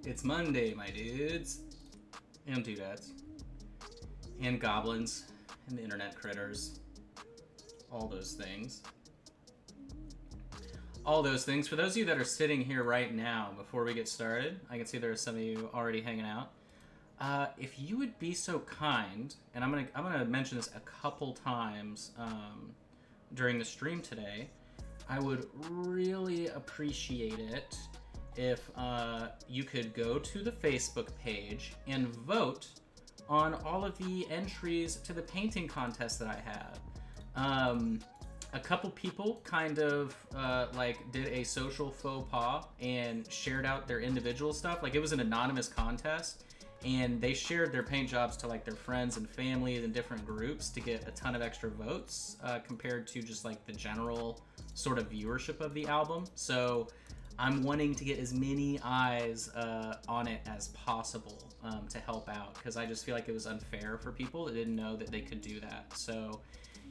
It's Monday, my dudes. And dudettes. And goblins. And the internet critters. All those things. All those things. For those of you that are sitting here right now, before we get started, I can see there are some of you already hanging out. If you would be so kind, and I'm gonna mention this a couple times during the stream today, I would really appreciate it if you could go to the Facebook page and vote on all of the entries to the painting contest that I have. A couple people kind of did a social faux pas and shared out their individual stuff. Like, it was an anonymous contest, and they shared their paint jobs to like their friends and family in different groups to get a ton of extra votes compared to just like the general sort of viewership of the album. So I'm wanting to get as many eyes on it as possible to help out, because I just feel like it was unfair for people that didn't know that they could do that. So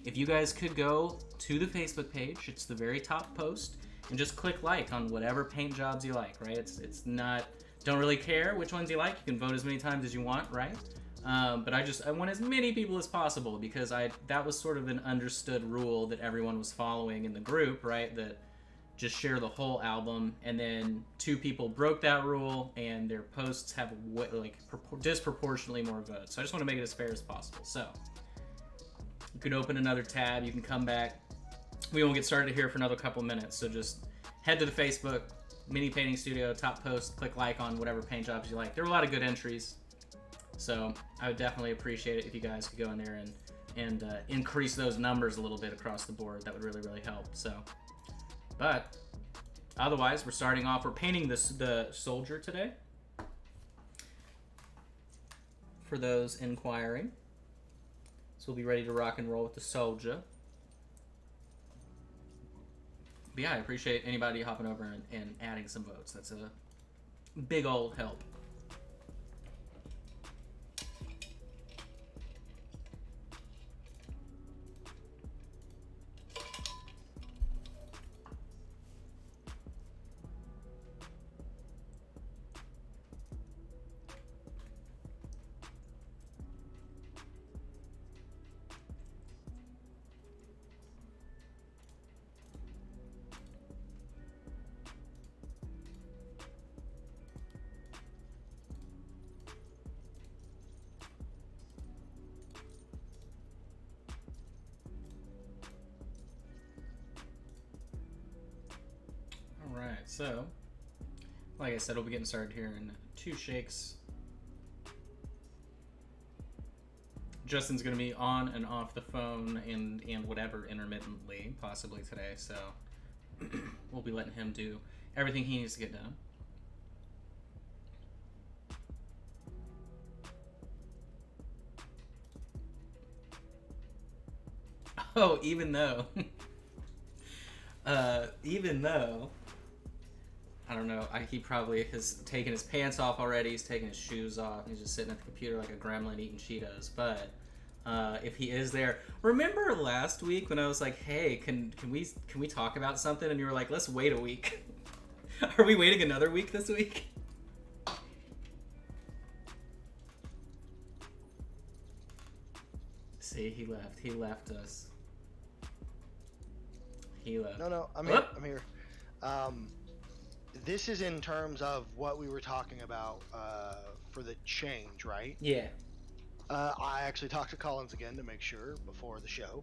if you guys could go to the Facebook page, it's the very top post, and just click like on whatever paint jobs you like, right? It's not, don't really care which ones you like. You can vote as many times as you want, right? But I want as many people as possible, because that was sort of an understood rule that everyone was following in the group, right? That just share the whole album, and then 2 people broke that rule, and their posts have disproportionately more votes. So I just want to make it as fair as possible. So you can open another tab, you can come back. We won't get started here for another couple minutes, so just head to the Facebook Mini Painting Studio top post, click like on whatever paint jobs you like. There were a lot of good entries, so I would definitely appreciate it if you guys could go in there and increase those numbers a little bit across the board. That would really help. So, but otherwise, we're starting off. We're painting the soldier today. For those inquiring, so we'll be ready to rock and roll with the soldier. But yeah, I appreciate anybody hopping over and adding some votes. That's a big old help. So, like I said, we'll be getting started here in 2 shakes. Justin's going to be on and off the phone and whatever intermittently, possibly today, so we'll be letting him do everything he needs to get done. Oh, even though I don't know. He probably has taken his pants off already. He's taken his shoes off. He's just sitting at the computer like a gremlin eating Cheetos. But if he is there, remember last week when I was like, "Hey, can we talk about something?" And you were like, "Let's wait a week." Are we waiting another week this week? See, he left. He left us. He left. No, I'm here. I'm here. This is in terms of what we were talking about for the change, right? Yeah. I actually talked to Collins again to make sure before the show,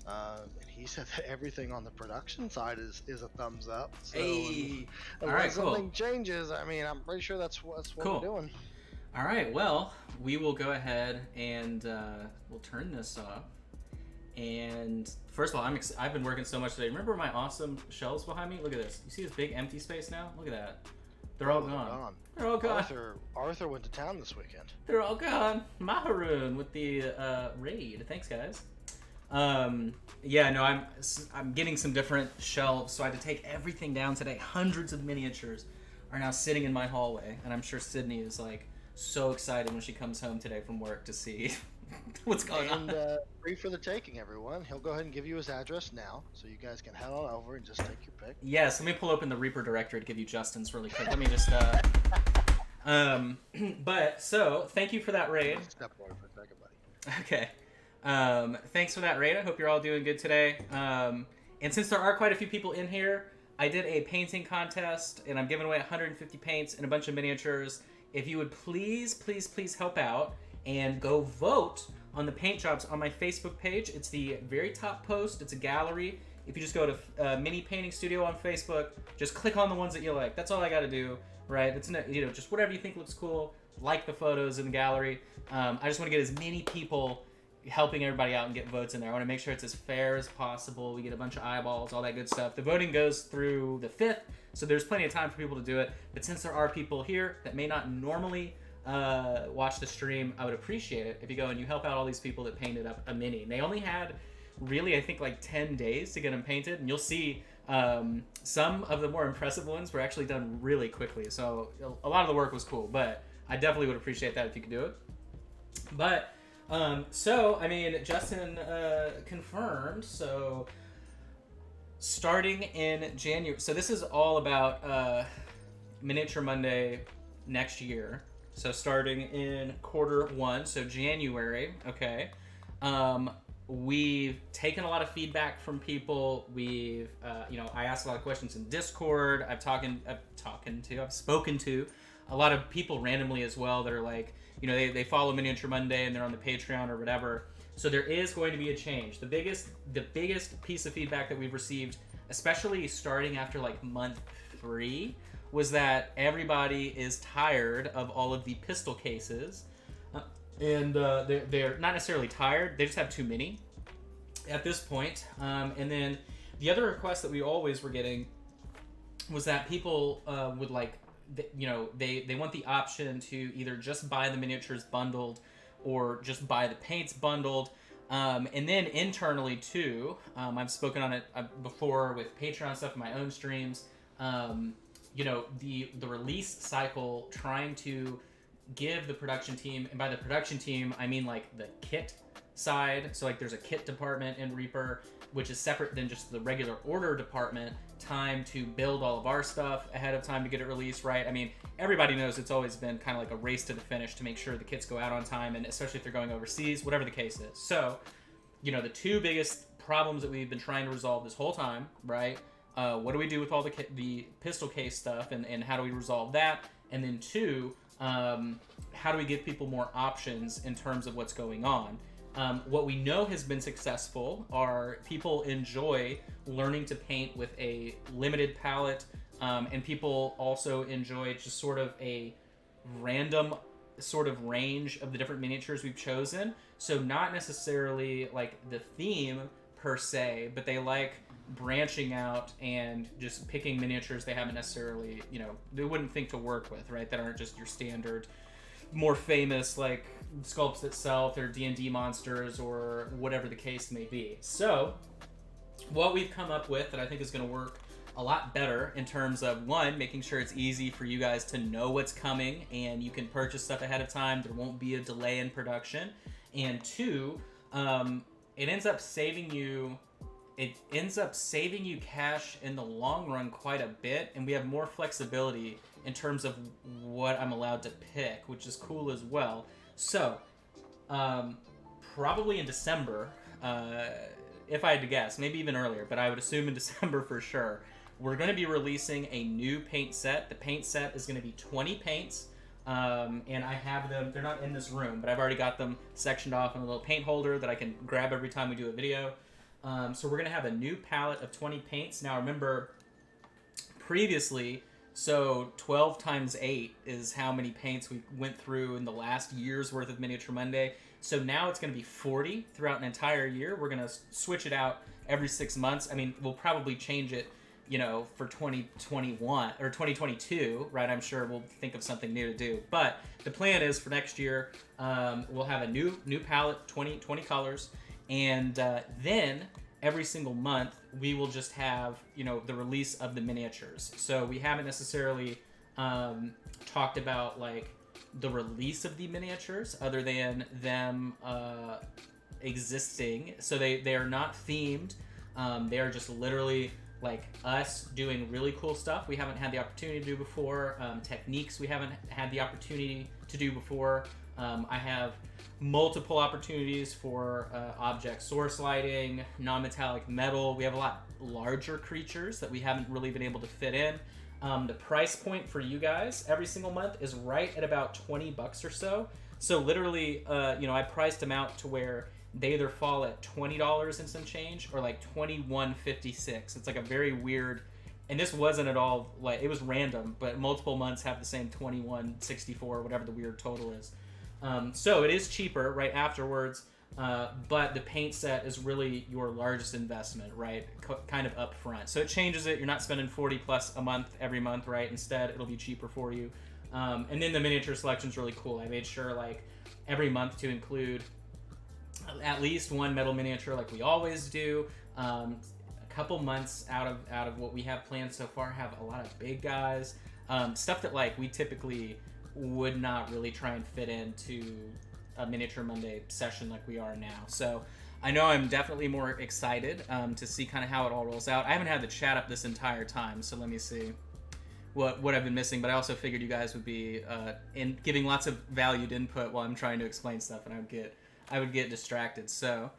and he said that everything on the production side is a thumbs up. So hey. All right, cool. Something changes, I mean, I'm pretty sure that's what cool. we're doing. All right, well, we will go ahead and we'll turn this off. And first of all, I've been working so much today. Remember my awesome shelves behind me? Look at this. You see this big empty space now? Look at that. They're all gone. They're all gone. Arthur went to town this weekend. They're all gone. Maharoon with the raid. Thanks, guys. Yeah, no, I'm getting some different shelves, so I had to take everything down today. Hundreds of miniatures are now sitting in my hallway, and I'm sure Sydney is like so excited when she comes home today from work to see what's going on. And free for the taking, everyone. He'll go ahead and give you his address now, so you guys can head on over and just take your pick. Yes, let me pull open the Reaper directory to give you Justin's really quick. Let me just But so thank you for that raid. Step forward for a second, buddy. Okay. Thanks for that raid. I hope you're all doing good today. And since there are quite a few people in here, I did a painting contest, and I'm giving away 150 paints and a bunch of miniatures. If you would please help out and go vote on the paint jobs on my Facebook page. It's the very top post. It's a gallery. If you just go to Mini Painting Studio on Facebook, just click on the ones that you like. That's all I got to do, right? It's just whatever you think looks cool. Like the photos in the gallery. I just want to get as many people helping everybody out and get votes in there. I want to make sure it's as fair as possible. We get a bunch of eyeballs, all that good stuff. The voting goes through the 5th, so there's plenty of time for people to do it. But since there are people here that may not normally watch the stream, I would appreciate it if you go and you help out all these people that painted up a mini. And they only had really, I think, like 10 days to get them painted, and you'll see some of the more impressive ones were actually done really quickly. So a lot of the work was cool, but I definitely would appreciate that if you could do it. But so I mean, Justin confirmed. So starting in January, so this is all about Miniature Monday next year. So starting in Q1, so January. Okay. We've taken a lot of feedback from people. We've, I asked a lot of questions in Discord. I've spoken to a lot of people randomly as well that are like, they follow Miniature Monday and they're on the Patreon or whatever. So there is going to be a change. The biggest piece of feedback that we've received, especially starting after like month 3, was that everybody is tired of all of the pistol cases. And they're not necessarily tired, they just have too many at this point. And then the other request that we always were getting was that people would like, they want the option to either just buy the miniatures bundled or just buy the paints bundled. And then internally too, I've spoken on it before with Patreon stuff in my own streams. The release cycle, trying to give the production team, and by the production team I mean like the kit side, so like there's a kit department in Reaper which is separate than just the regular order department, time to build all of our stuff ahead of time to get it released, right? I mean, everybody knows it's always been kind of like a race to the finish to make sure the kits go out on time, and especially if they're going overseas, whatever the case is. So the two biggest problems that we've been trying to resolve this whole time, right? What do we do with all the pistol case stuff, and how do we resolve that? And then 2, how do we give people more options in terms of what's going on? What we know has been successful are people enjoy learning to paint with a limited palette, and people also enjoy just sort of a random sort of range of the different miniatures we've chosen. So not necessarily like the theme per se, but they like branching out and just picking miniatures they haven't necessarily, they wouldn't think to work with, right? That aren't just your standard, more famous like sculpts itself or D&D monsters or whatever the case may be. So what we've come up with that I think is going to work a lot better in terms of, 1, making sure it's easy for you guys to know what's coming and you can purchase stuff ahead of time. There won't be a delay in production. And 2, it ends up saving you cash in the long run quite a bit, and we have more flexibility in terms of what I'm allowed to pick, which is cool as well. So, probably in December, if I had to guess, maybe even earlier, but I would assume in December for sure, we're going to be releasing a new paint set. The paint set is going to be 20 paints, and I have them, they're not in this room, but I've already got them sectioned off in a little paint holder that I can grab every time we do a video. So we're going to have a new palette of 20 paints. Now remember, previously, so 12 times 8 is how many paints we went through in the last year's worth of Miniature Monday. So now it's going to be 40 throughout an entire year. We're going to switch it out every 6 months. I mean, we'll probably change it, for 2021 or 2022, right? I'm sure we'll think of something new to do. But the plan is for next year, we'll have a new palette, 20 colors. And then every single month, we will just have, the release of the miniatures. So we haven't necessarily talked about, like, the release of the miniatures other than them existing. So they are not themed. They are just literally like us doing really cool stuff we haven't had the opportunity to do before, techniques we haven't had the opportunity to do before. I have multiple opportunities for object source lighting, non-metallic metal. We have a lot larger creatures that we haven't really been able to fit in. The price point for you guys every single month is right at about $20 or so. So literally, I priced them out to where they either fall at $20 and some change or like $21.56. It's like a very weird, and this wasn't at all like, it was random, but multiple months have the same $21.64, whatever the weird total is. So it is cheaper right afterwards, but the paint set is really your largest investment, right? Kind of up front. So it changes it. You're not spending $40 plus a month every month, right? Instead, it'll be cheaper for you. And then the miniature selection is really cool. I made sure like every month to include at least one metal miniature like we always do. A couple months out of what we have planned so far have a lot of big guys. Stuff that like we typically would not really try and fit into a Miniature Monday session like we are now. So I know I'm definitely more excited to see kind of how it all rolls out. I haven't had the chat up this entire time, so let me see what I've been missing, but I also figured you guys would be in giving lots of valued input while I'm trying to explain stuff, and I would get distracted. So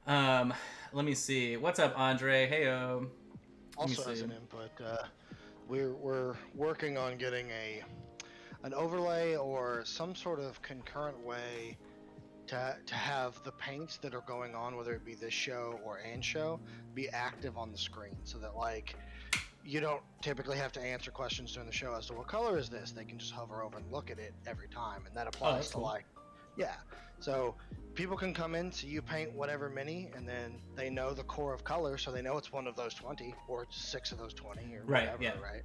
let me see. What's up, Andre? Heyo. Also as an input, we're working on getting an overlay or some sort of concurrent way to have the paints that are going on, whether it be this show or and show, be active on the screen, so that like you don't typically have to answer questions during the show as to what color is this. They can just hover over and look at it every time, and that applies to cool. So people can come in, see you paint whatever mini, and then they know the core of color, so they know it's one of those 20 or 6 of those 20 or whatever, right?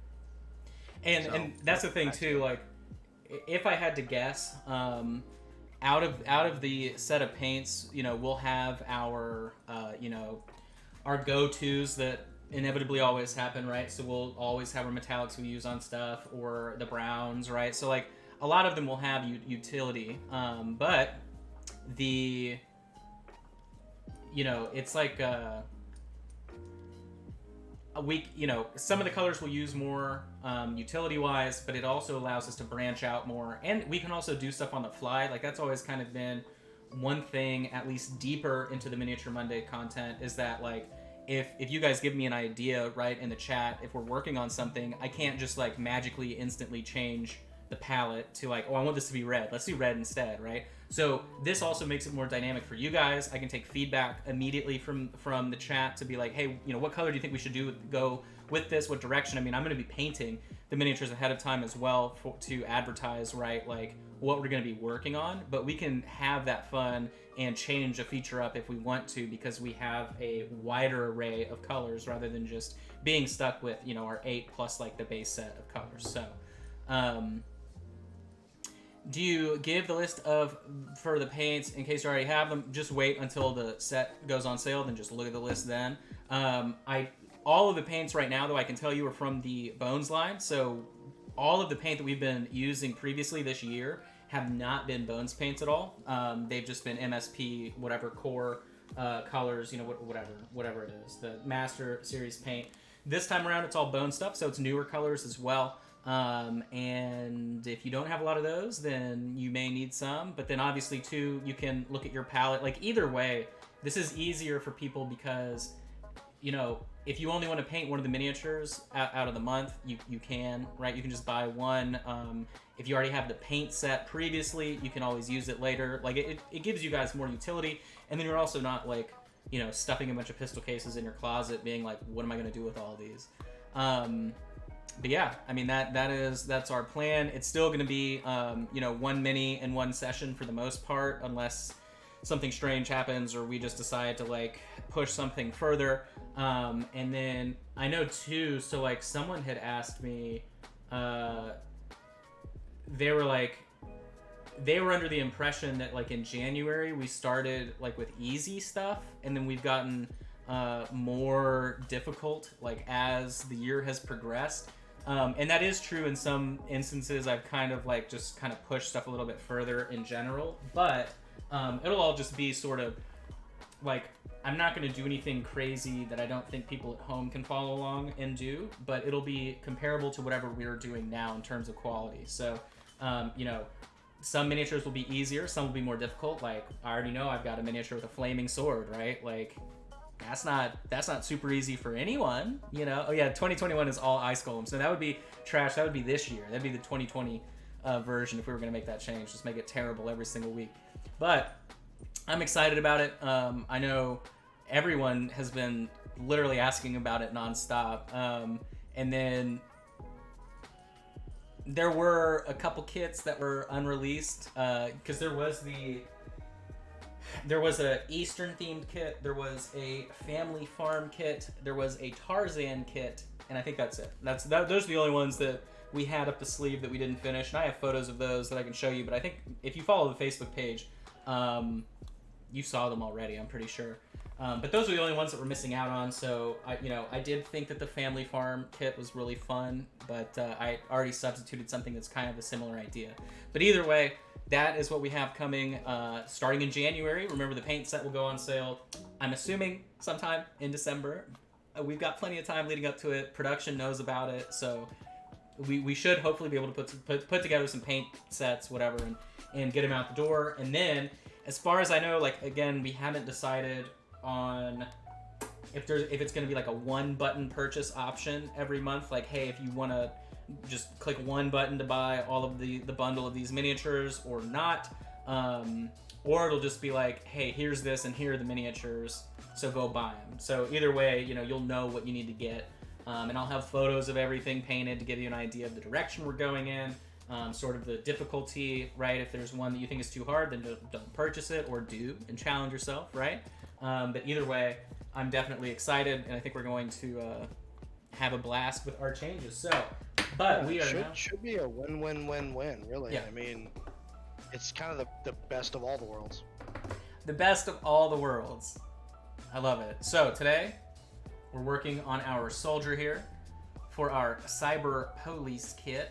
And that's the thing too, like if I had to guess, out of the set of paints, we'll have our our go-tos that inevitably always happen, right? So we'll always have our metallics we use on stuff, or the browns, right? So like a lot of them will have utility, but the it's like some of the colors we'll use more utility wise, but it also allows us to branch out more, and we can also do stuff on the fly. Like that's always kind of been one thing, at least deeper into the Miniature Monday content, is that like if you guys give me an idea right in the chat, if we're working on something, I can't just like magically instantly change the palette to like, oh, I want this to be red, let's do red instead, right? So this also makes it more dynamic for you guys. I can take feedback immediately from the chat to be like, hey, what color do you think we should go with this? What direction? I mean, I'm going to be painting the miniatures ahead of time as well to advertise, right, like what we're going to be working on. But we can have that fun and change a feature up if we want to, because we have a wider array of colors rather than just being stuck with our 8 plus like the base set of colors. So do you give the list for the paints in case you already have them? Just wait until the set goes on sale, then just look at the list then. All of the paints right now, though, I can tell you are from the Bones line. So all of the paint that we've been using previously this year have not been Bones paints at all. They've just been MSP, whatever core colors, whatever it is, the Master Series paint. This time around, it's all Bone stuff, so it's newer colors as well. And if you don't have a lot of those, then you may need some. But then obviously too, you can look at your palette. Like either way, this is easier for people because, if you only want to paint one of the miniatures out of the month, you can, right? You can just buy one. If you already have the paint set previously, you can always use it later. Like it gives you guys more utility. And then you're also not like, stuffing a bunch of pistol cases in your closet being like, what am I going to do with all these? But yeah, I mean that's our plan. It's still going to be one mini in one session for the most part, unless something strange happens or we just decide to like push something further. And then I know too, so like someone had asked me, they were under the impression that like in January we started like with easy stuff, and then we've gotten more difficult like as the year has progressed. And that is true in some instances. I've kind of like just kind of pushed stuff a little bit further in general, but it'll all just be sort of like I'm not going to do anything crazy that I don't think people at home can follow along and do, but it'll be comparable to whatever we're doing now in terms of quality. So, you know, some miniatures will be easier, some will be more difficult. Like, I already know I've got a miniature with a flaming sword, right? Like, that's not super easy for anyone, you know? Oh yeah, 2021 is all ice golems. So that would be trash. That would be this year. That'd be the 2020 version if we were going to make that change. Just make it terrible every single week. But I'm excited about it. I know everyone has been literally asking about it nonstop. And then there were a couple kits that were unreleased because there was a Eastern themed kit, there was a family farm kit, there was a Tarzan kit, and I think that's it. Those are the only ones that we had up the sleeve that we didn't finish, and I have photos of those that I can show you. But I think if you follow the Facebook page, you saw them already, I'm pretty sure. But those are the only ones that we're missing out on. So I did think that the family farm kit was really fun, but I already substituted something that's kind of a similar idea. But either way, that is what we have coming starting in January. Remember, the paint set will go on sale, I'm assuming, sometime in December. We've got plenty of time leading up to it. Production knows about it, so we should hopefully be able to put together some paint sets, whatever, and get them out the door. And then, as far as I know, like, again, we haven't decided on if it's going to be like a one button purchase option every month. Like, hey, if you want to just click one button to buy all of the bundle of these miniatures or not, or it'll just be like, hey, here's this and here are the miniatures, so go buy them. So either way, you'll know what you need to get, and I'll have photos of everything painted to give you an idea of the direction we're going in, sort of the difficulty, right? If there's one that you think is too hard, then don't purchase it, or do and challenge yourself, right? But either way, I'm definitely excited, and I think we're going to have a blast with our changes. So, but we should be a win-win-win-win, really. Yeah. I mean, it's kind of the best of all the worlds. The best of all the worlds. I love it. So today, we're working on our soldier here for our cyber police kit.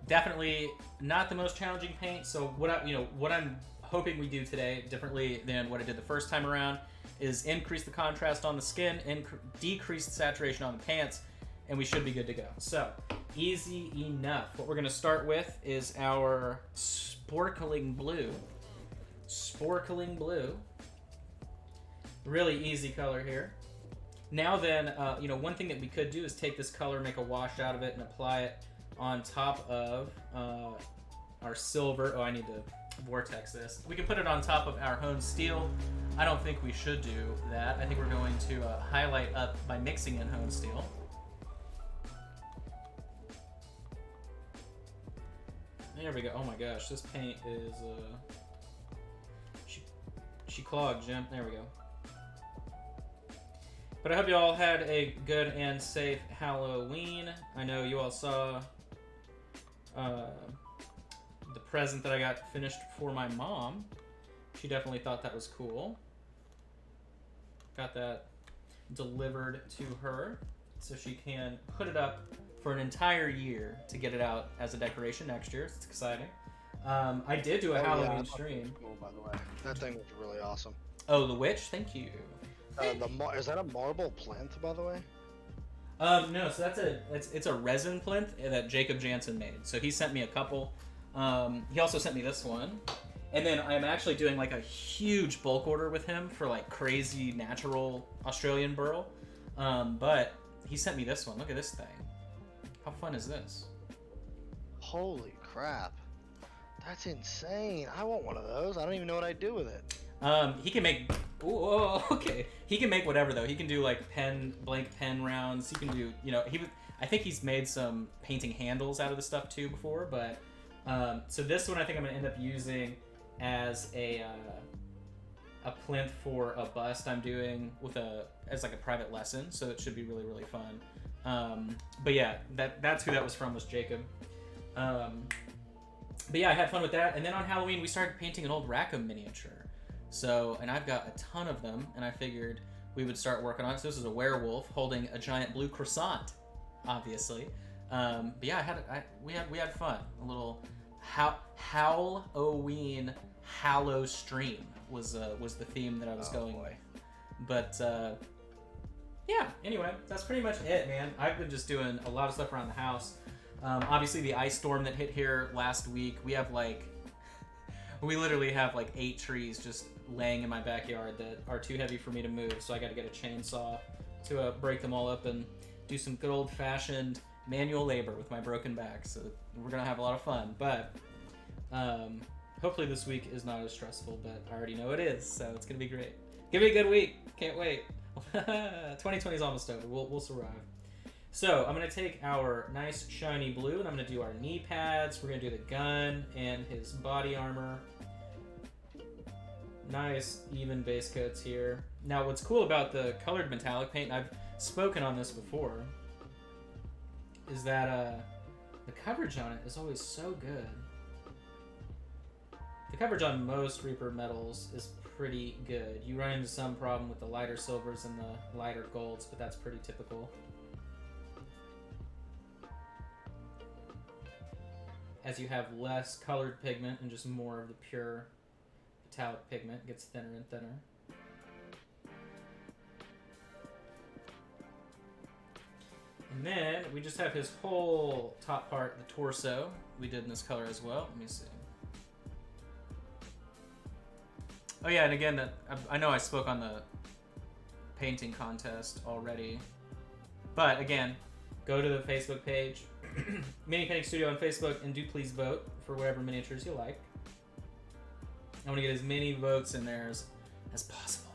Definitely not the most challenging paint. So what I'm hoping we do today, differently than what I did the first time around, is increase the contrast on the skin, decrease the saturation on the pants, and we should be good to go. So, easy enough. What we're going to start with is our Sporkling Blue. Sporkling Blue. Really easy color here. Now then, one thing that we could do is take this color, make a wash out of it, and apply it on top of our silver. Oh, I need to vortex this. We can put it on top of our honed steel. I don't think we should do that. I think we're going to highlight up by mixing in honed steel. There we go. Oh my gosh, this paint is she clogged, Jim. There we go. But I hope you all had a good and safe Halloween. I know you all saw the present that I got finished for my mom. She definitely thought that was cool. Got that delivered to her so she can put it up for an entire year to get it out as a decoration next year. It's exciting. I did do a Halloween stream. Cool, by the way. That thing was really awesome. Oh, the witch? Thank you. Is that a marble plinth, by the way? No, so it's a resin plinth that Jacob Jansen made. So he sent me a couple. He also sent me this one. And then I'm actually doing like a huge bulk order with him for like crazy natural Australian burl. But he sent me this one. Look at this thing. How fun is this? Holy crap. That's insane. I want one of those. I don't even know what I'd do with it. He can make... Ooh, okay. He can make whatever, though. He can do, like, blank pen rounds. He can do, I think he's made some painting handles out of the stuff, too, before. But, so this one I think I'm going to end up using as a plinth for a bust I'm doing as like a private lesson. So it should be really, really fun. But yeah, that's who that was from, was Jacob. But yeah, I had fun with that. And then on Halloween, we started painting an old Rackham miniature. So, and I've got a ton of them, and I figured we would start working on it. So this is a werewolf holding a giant blue croissant, obviously. But yeah, we had fun. A little Halloween Hallow stream was the theme that I was going with. But yeah, anyway, that's pretty much it, man. I've been just doing a lot of stuff around the house. Obviously, the ice storm that hit here last week, we literally have like 8 trees just laying in my backyard that are too heavy for me to move, so I got to get a chainsaw to break them all up and do some good old-fashioned manual labor with my broken back. So we're gonna have a lot of fun, but hopefully this week is not as stressful, but I already know it is, so it's gonna be great. Give me a good week. Can't wait. 2020 is almost over. We'll survive. So I'm gonna take our nice shiny blue and I'm gonna do our knee pads. We're gonna do the gun and his body armor. Nice even base coats here. Now what's cool about the colored metallic paint, I've spoken on this before, is that the coverage on it is always so good. The coverage on most Reaper metals is pretty good. You run into some problem with the lighter silvers and the lighter golds, but that's pretty typical. As you have less colored pigment and just more of the pure metallic pigment, it gets thinner and thinner. And then we just have his whole top part, the torso, we did in this color as well. Let me see. Oh yeah, and again, I know I spoke on the painting contest already, but again, go to the Facebook page, Mini Painting Studio on Facebook, and do please vote for whatever miniatures you like. I want to get as many votes in there as possible.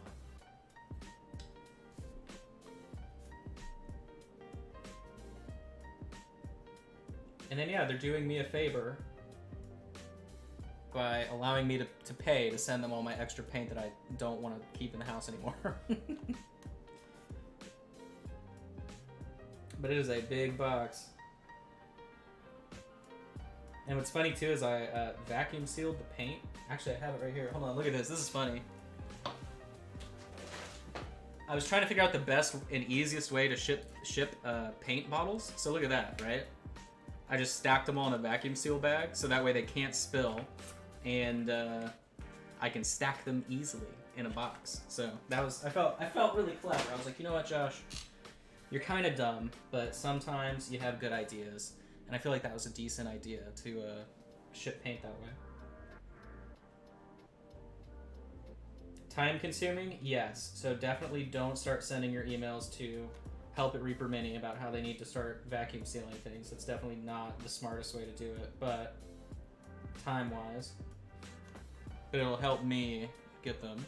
And then yeah, they're doing me a favor by allowing me to pay to send them all my extra paint that I don't want to keep in the house anymore. But it is a big box. And what's funny too is I vacuum sealed the paint. Actually, I have it right here. Hold on, look at this. This is funny. I was trying to figure out the best and easiest way to ship paint bottles. So look at that, right? I just stacked them all in a vacuum seal bag, so that way they can't spill, and I can stack them easily in a box. So that was I felt really clever. I was like, you know what, Josh, you're kind of dumb, but sometimes you have good ideas, and I feel like that was a decent idea to ship paint that way. Time consuming, yes. So definitely don't start sending your emails to help at Reaper Mini about how they need to start vacuum sealing things. That's definitely not the smartest way to do it, but time-wise. But it'll help me get them.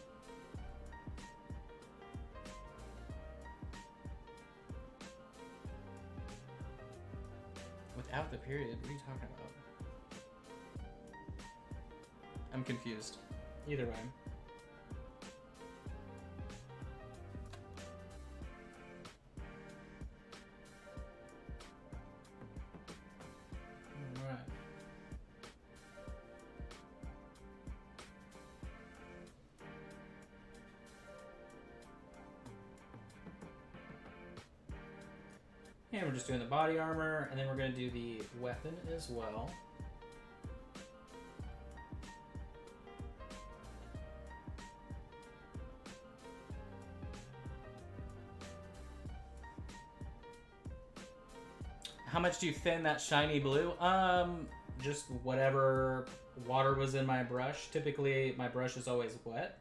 Without the period? What are you talking about? I'm confused. Either way. And we're just doing the body armor, and then we're going to do the weapon as well. How much do you thin that shiny blue? Just whatever water was in my brush. Typically, my brush is always wet.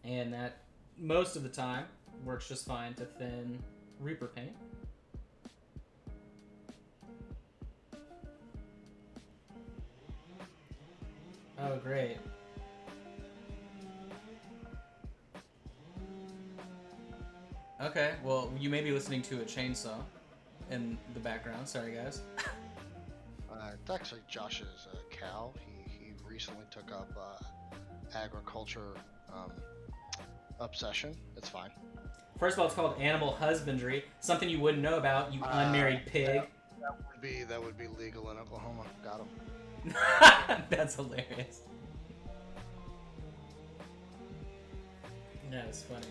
And that, most of the time, works just fine to thin Reaper paint. Oh, great. Okay, well, you may be listening to a chainsaw in the background. Sorry, guys. It's actually Josh's cow. He recently took up agriculture obsession. It's fine. First of all, it's called animal husbandry. Something you wouldn't know about, you unmarried pig. That would be legal in Oklahoma. Got him. That's hilarious. That is funny.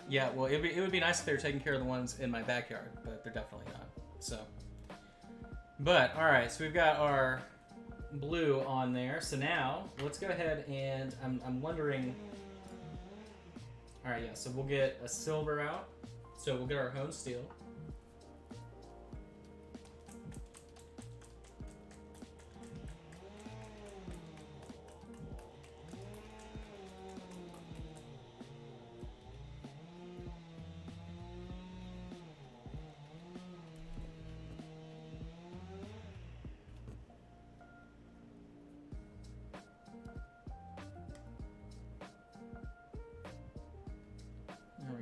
Yeah, well, it would be nice if they were taking care of the ones in my backyard, but they're definitely not. So, but all right, so we've got our blue on there. So now let's go ahead and I'm wondering. All right, yeah. So we'll get a silver out. So we'll get our honed steel.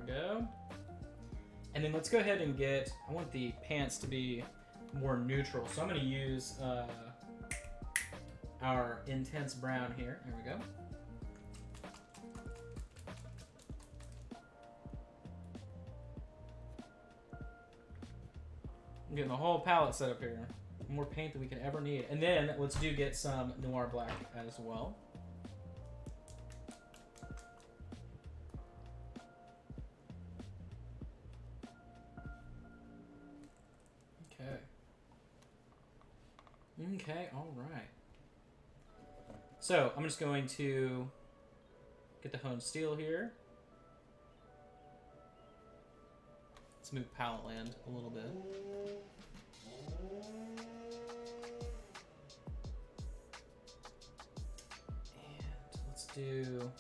Go. And then let's go ahead and get, I want the pants to be more neutral. So I'm going to use our intense brown here. There we go. I'm getting the whole palette set up here. More paint than we could ever need. And then let's get some noir black as well. Okay, all right. So I'm just going to get the honed steel here. Let's move palette land a little bit. And let's do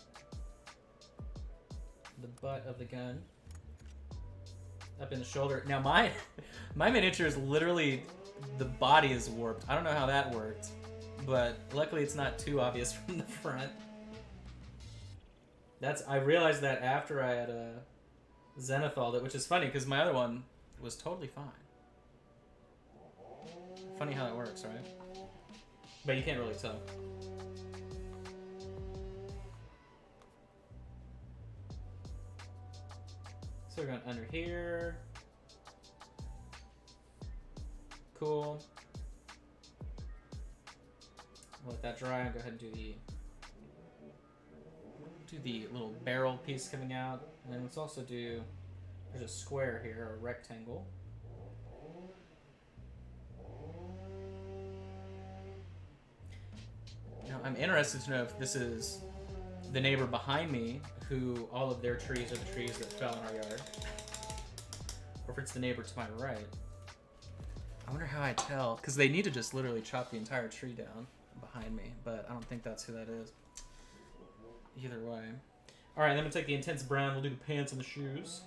the butt of the gun up in the shoulder. Now my miniature is literally, the body is warped. I don't know how that worked, but luckily it's not too obvious from the front. I realized that after I had zenithalled it, which is funny because my other one was totally fine. Funny how that works, right? But you can't really tell. So we're going under here. Cool. Let that dry and go ahead and do the little barrel piece coming out. And then let's also do, there's a square here, a rectangle. Now I'm interested to know if this is the neighbor behind me, who all of their trees are the trees that fell in our yard, or if it's the neighbor to my right. I wonder how I tell, because they need to just literally chop the entire tree down behind me, but I don't think that's who that is. Either way. All right, then I'm gonna take the intense brown. We'll do the pants and the shoes.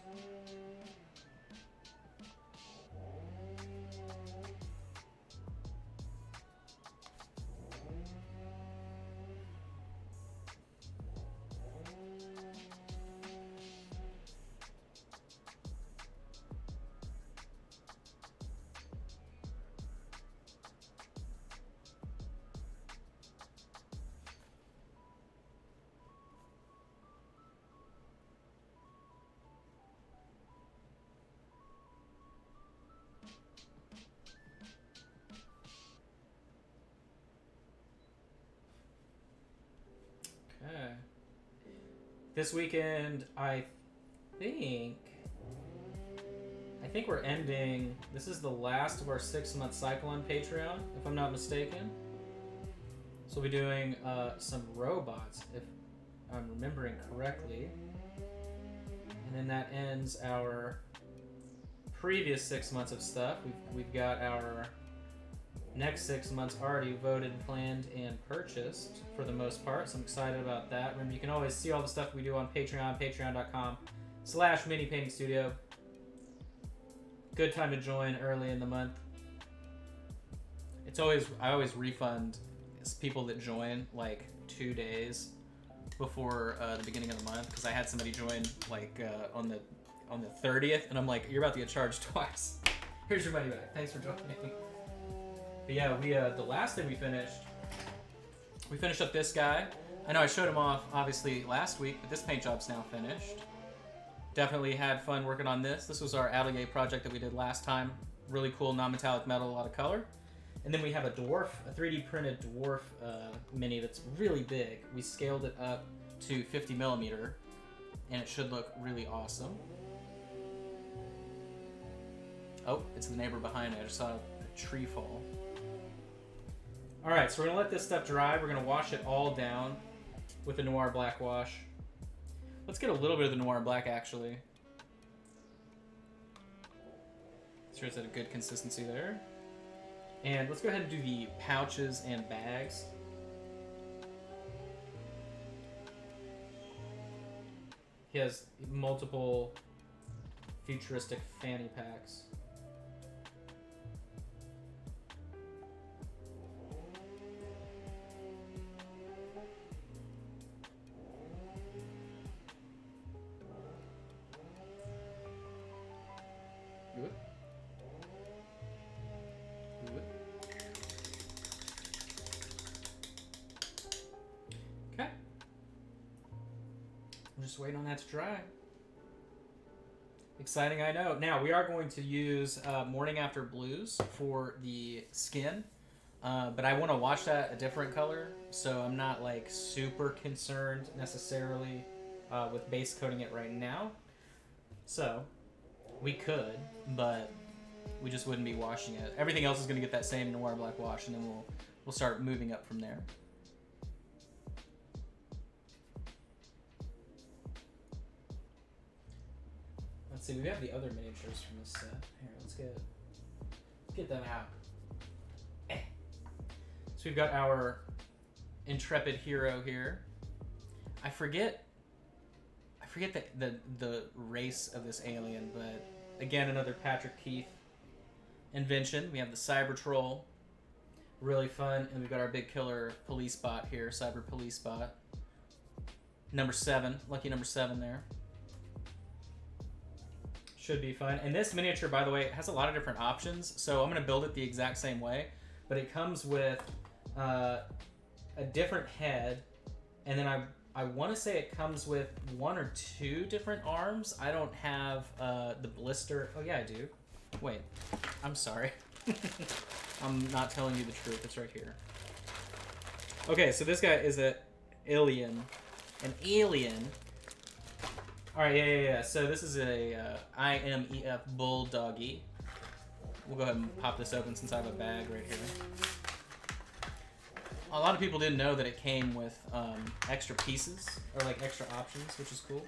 Okay. This weekend, I think we're ending. This is the last of our 6-month cycle on Patreon, if I'm not mistaken. So we'll be doing some robots, if I'm remembering correctly. And then that ends our previous 6 months of stuff. We've got our next 6 months already voted, planned, and purchased for the most part, so I'm excited about that. Remember, you can always see all the stuff we do on Patreon, patreon.com/minipaintingstudio. Good time to join early in the month. I always refund people that join like 2 days before the beginning of the month, because I had somebody join like on the 30th, and I'm like, you're about to get charged twice. Here's your money back. Thanks for joining. But yeah, the last thing we finished up this guy. I know I showed him off obviously last week, but this paint job's now finished. Definitely had fun working on this. This was our alligator project that we did last time. Really cool non-metallic metal, a lot of color. And then we have a 3D printed dwarf mini that's really big. We scaled it up to 50 millimeter. and it should look really awesome. Oh, it's the neighbor behind me. I just saw a tree fall. All right, so we're gonna let this stuff dry. We're gonna wash it all down with the Noir Black wash. Let's get a little bit of the Noir Black, actually. Sure it's at a good consistency there. And let's go ahead and do the pouches and bags. He has multiple futuristic fanny packs. Okay. I'm just waiting on that to dry. Exciting, I know. Now, we are going to use Morning After Blues for the skin, but I want to wash that a different color, so I'm not like super concerned necessarily with base coating it right now. So, we could, but we just wouldn't be washing it. Everything else is going to get that same Noir Black wash, and then we'll start moving up from there. Let's see, we have the other miniatures from this set. Here, let's get them out. So we've got our intrepid hero here. I forget the race of this alien, but again, another Patrick Keith invention. We have the Cyber Troll, really fun, and we've got our big killer police bot here, Cyber Police Bot. Number 7, lucky number 7 there. Should be fun. And this miniature, by the way, has a lot of different options, so I'm going to build it the exact same way, but it comes with a different head, and then I want to say it comes with 1 or 2 different arms. I don't have the blister. Oh, yeah, I do. Wait. I'm sorry. I'm not telling you the truth. It's right here. Okay, so this guy is an alien. An alien. All right, yeah. So this is a IMEF Bulldoggy. We'll go ahead and pop this open since I have a bag right here. A lot of people didn't know that it came with extra pieces, or like extra options, which is cool.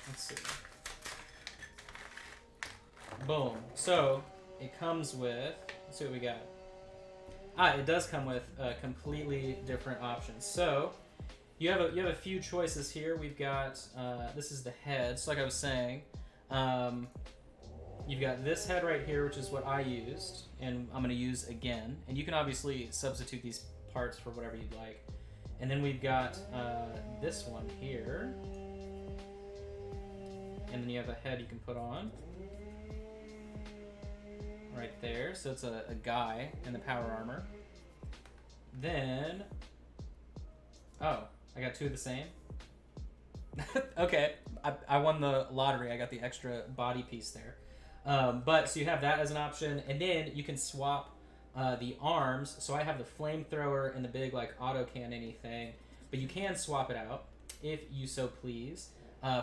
Let's see. Boom. So it comes with, let's see what we got. It does come with completely different options. So you have a few choices here. We've got, this is the head. So like I was saying, you've got this head right here, which is what I used, and I'm going to use again. And you can obviously substitute these parts for whatever you'd like. And then we've got this one here. And then you have a head you can put on. Right there. So it's a guy in the power armor. Then... Oh, I got 2 of the same? Okay, I won the lottery. I got the extra body piece there. But so you have that as an option, and then you can swap the arms. So I have the flamethrower and the big like auto-cannon-y thing, but you can swap it out if you so please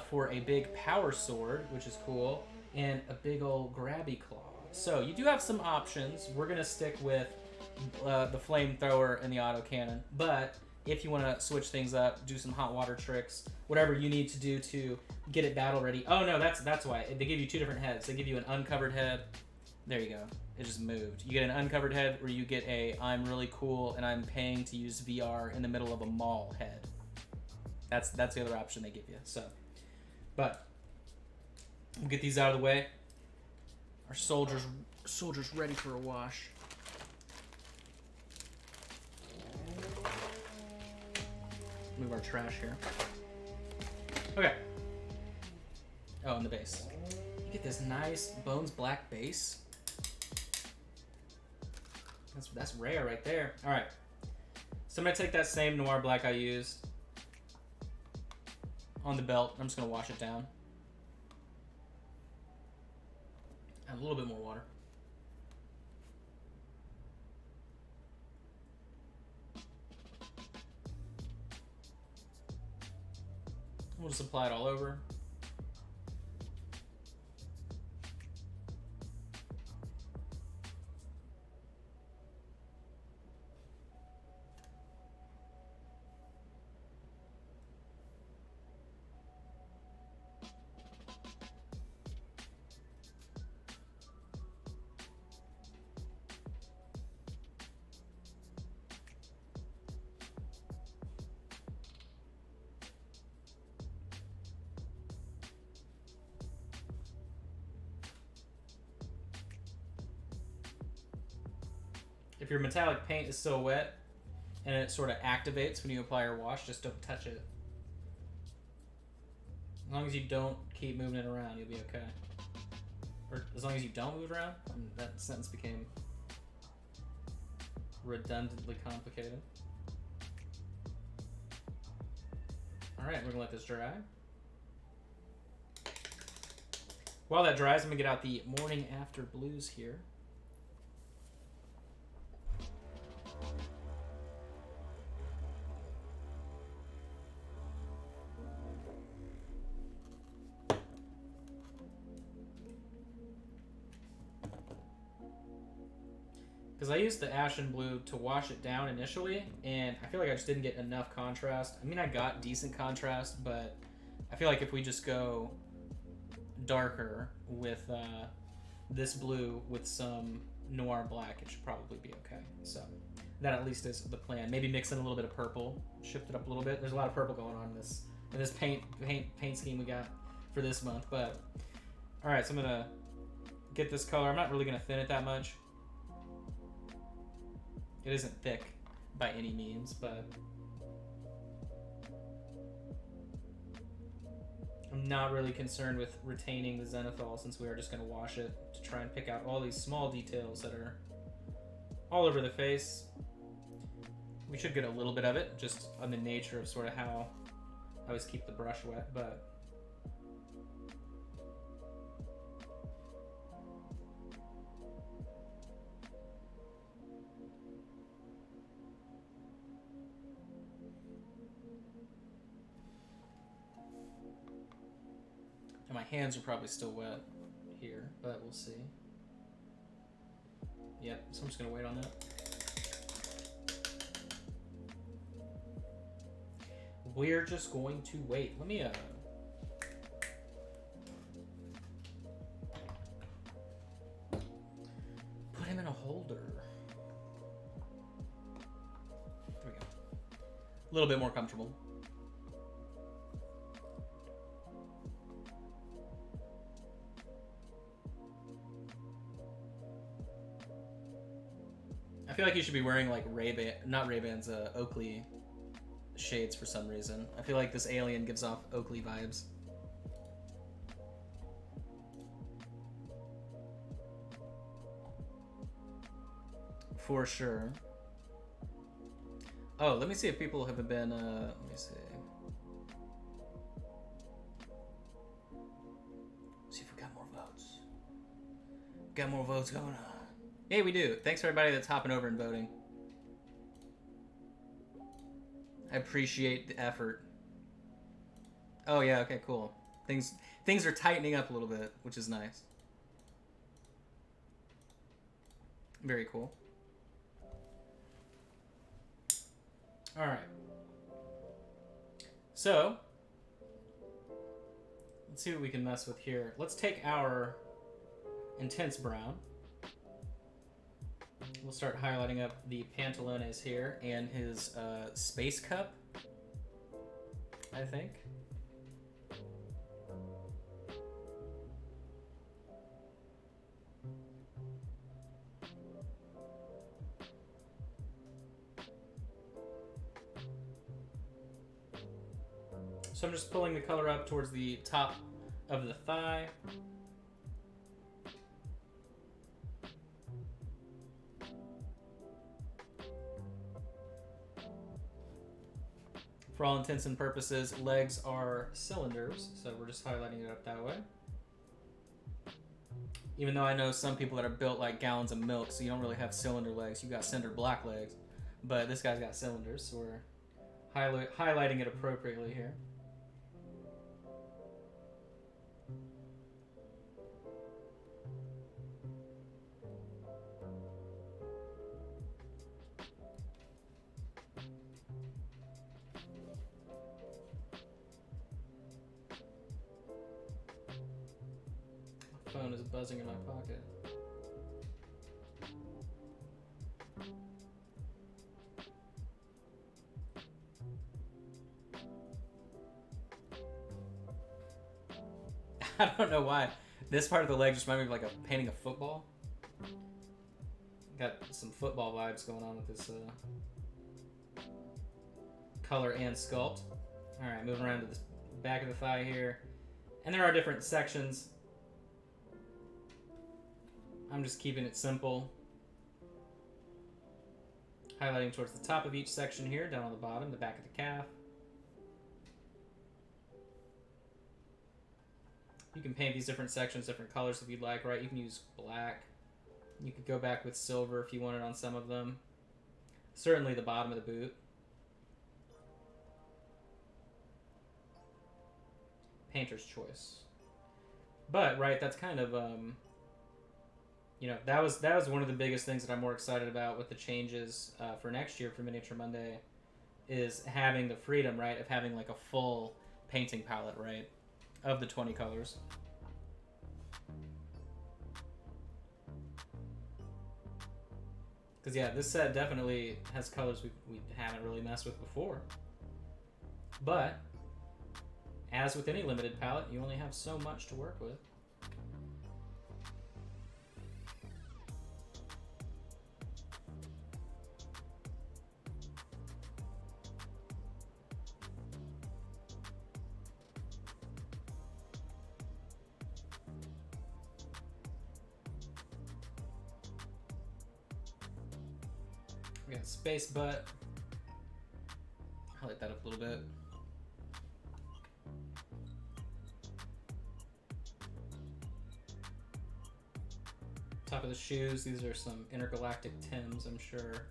for a big power sword, which is cool, and a big old grabby claw. So you do have some options. We're gonna stick with the flamethrower and the autocannon, but if you want to switch things up, do some hot water tricks, whatever you need to do to get it battle ready. Oh no, that's why. They give you 2 different heads. They give you an uncovered head. There you go. It just moved. You get an uncovered head, or you get a I'm really cool and I'm paying to use VR in the middle of a mall head. That's the other option they give you. So, but we'll get these out of the way. Our soldiers ready for a wash. Move our trash here. Okay. Oh, and the base. You get this nice Bones Black base. That's rare right there. All right. So I'm gonna take that same Noir Black I used on the belt. I'm just gonna wash it down. Add a little bit more water. We'll just apply it all over. If your metallic paint is still wet and it sort of activates when you apply your wash, just don't touch it. As long as you don't keep moving it around, you'll be okay. Or as long as you don't move it around, that sentence became redundantly complicated. Alright, we're gonna let this dry. While that dries, I'm gonna get out the Morning After Blues here. Because I used the Ashen Blue to wash it down initially, and I feel like I just didn't get enough contrast. I mean, I got decent contrast, but I feel like if we just go darker with this blue with some noir black, it should probably be okay. So that at least is the plan. Maybe mix in a little bit of purple, shift it up a little bit. There's a lot of purple going on in this paint scheme we got for this month. But all right, so I'm gonna get this color. I'm not really gonna thin it that much. It isn't thick by any means, but I'm not really concerned with retaining the zenithal since we are just going to wash it to try and pick out all these small details that are all over the face. We should get a little bit of it just on the nature of sort of how I always keep the brush wet, but my hands are probably still wet here, but we'll see. Yep, so I'm just gonna wait on that. We're just going to wait. Let me put him in a holder. There we go. A little bit more comfortable. I feel like you should be wearing like not Ray-Bans, Oakley shades for some reason. I feel like this alien gives off Oakley vibes. For sure. Oh, let me see if people have been, let me see. See if we got more votes. Got more votes going on. Hey, we do. Thanks for everybody that's hopping over and voting. I appreciate the effort. Oh yeah, okay, cool. Things are tightening up a little bit, which is nice. Very cool. All right. So, let's see what we can mess with here. Let's take our intense brown. We'll start highlighting up the pantalones here and his space cup, I think. So I'm just pulling the color up towards the top of the thigh. For all intents and purposes, legs are cylinders, so we're just highlighting it up that way. Even though I know some people that are built like gallons of milk, so you don't really have cylinder legs, you got cinder block legs. But this guy's got cylinders, so we're highlighting it appropriately here. phone is buzzing in my pocket. I don't know why. This part of the leg just reminded me of like painting a football. Got some football vibes going on with this color and sculpt. Alright, moving around to the back of the thigh here. And there are different sections. I'm just keeping it simple. Highlighting towards the top of each section here, down on the bottom, the back of the calf. You can paint these different sections, different colors if you'd like, right? You can use black. You could go back with silver if you wanted on some of them. Certainly the bottom of the boot. Painter's choice. But, right, that's kind of, you know, that was one of the biggest things that I'm more excited about with the changes for next year for Miniature Monday, is having the freedom, right, of having like a full painting palette, right, of the 20 colors. Because, yeah, this set definitely has colors we haven't really messed with before. But, as with any limited palette, you only have so much to work with. We got space butt. Highlight that up a little bit. Top of the shoes, these are some intergalactic Tims, I'm sure.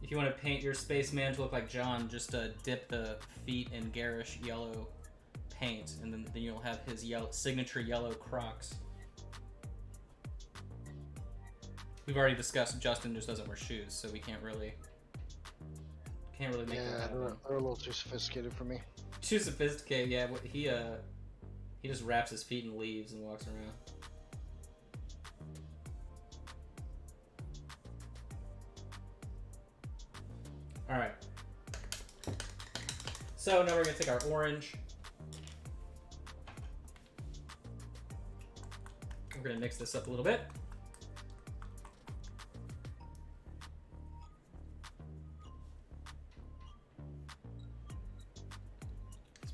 If you want to paint your spaceman to look like John, just dip the feet in garish yellow paint, and then you'll have his signature yellow Crocs. We've already discussed Justin just doesn't wear shoes, so we can't really make that happen. They're a little too sophisticated for me. Too sophisticated, yeah. He just wraps his feet in leaves and walks around. All right. So now we're gonna take our orange. We're gonna mix this up a little bit.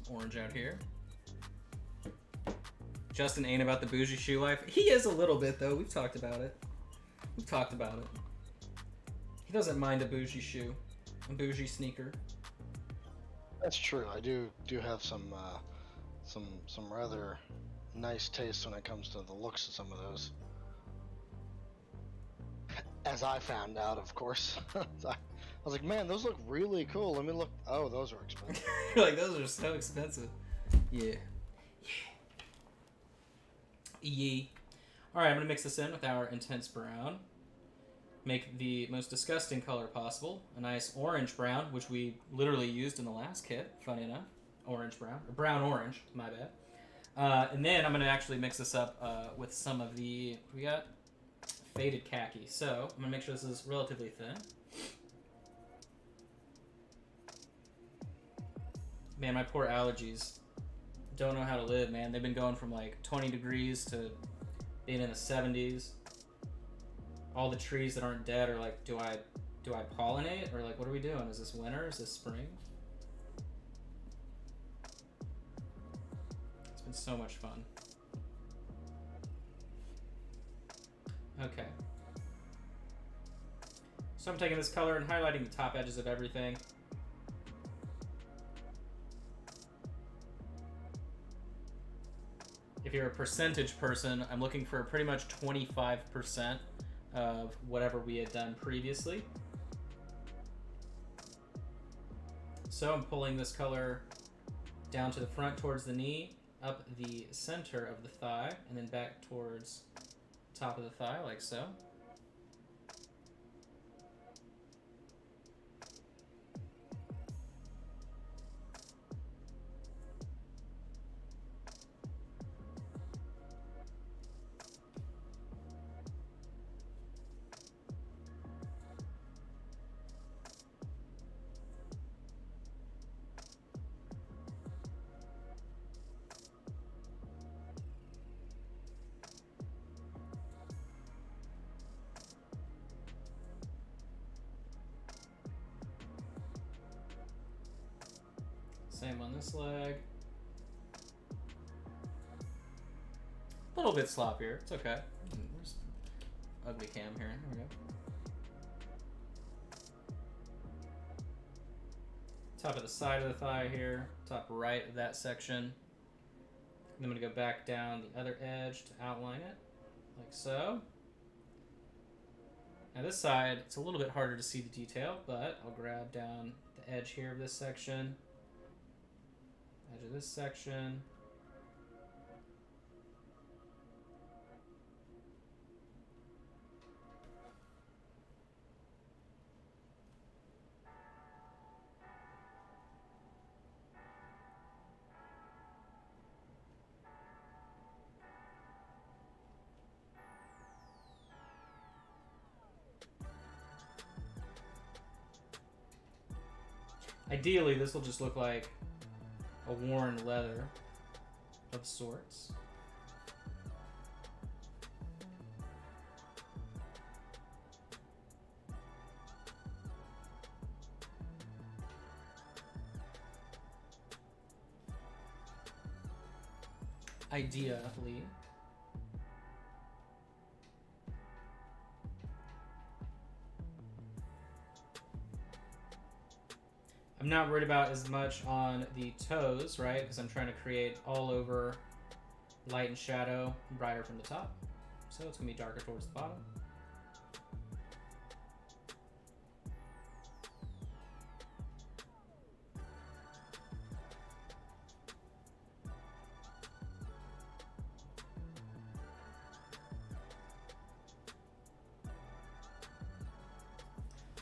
Orange out here. Justin ain't about the bougie shoe life. He is a little bit, though. We've talked about it. He doesn't mind a bougie shoe, a bougie sneaker. That's true. I do have some rather nice taste when it comes to the looks of some of those. As I found out, of course. I was like, man, those look really cool. Let me look. Oh, those are expensive. You're like, those are so expensive. Yeah. Alright, I'm going to mix this in with our intense brown. Make the most disgusting color possible. A nice orange brown, which we literally used in the last kit, funny enough. Orange brown. Or brown orange, my bad. And then I'm going to actually mix this up with some of the... We got faded khaki. So, I'm going to make sure this is relatively thin. Man, my poor allergies don't know how to live, man. They've been going from like 20 degrees to being in the 70s. All the trees that aren't dead are like, do I pollinate? Or like, what are we doing? Is this winter? Is this spring? It's been so much fun. Okay. So I'm taking this color and highlighting the top edges of everything. If you're a percentage person, I'm looking for pretty much 25% of whatever we had done previously. So I'm pulling this color down to the front towards the knee, up the center of the thigh, and then back towards the top of the thigh, like so. Same on this leg. A little bit sloppier. It's okay. Where's ugly cam here? There we go. Top of the side of the thigh here. Top right of that section. And I'm going to go back down the other edge to outline it. Like so. Now this side, it's a little bit harder to see the detail, but I'll grab down the edge here of this section. Edge of this section. Ideally, this will just look like a worn leather of sorts. Ideally. I'm not worried about as much on the toes, right? Because I'm trying to create all over light and shadow, brighter from the top. So it's going to be darker towards the bottom.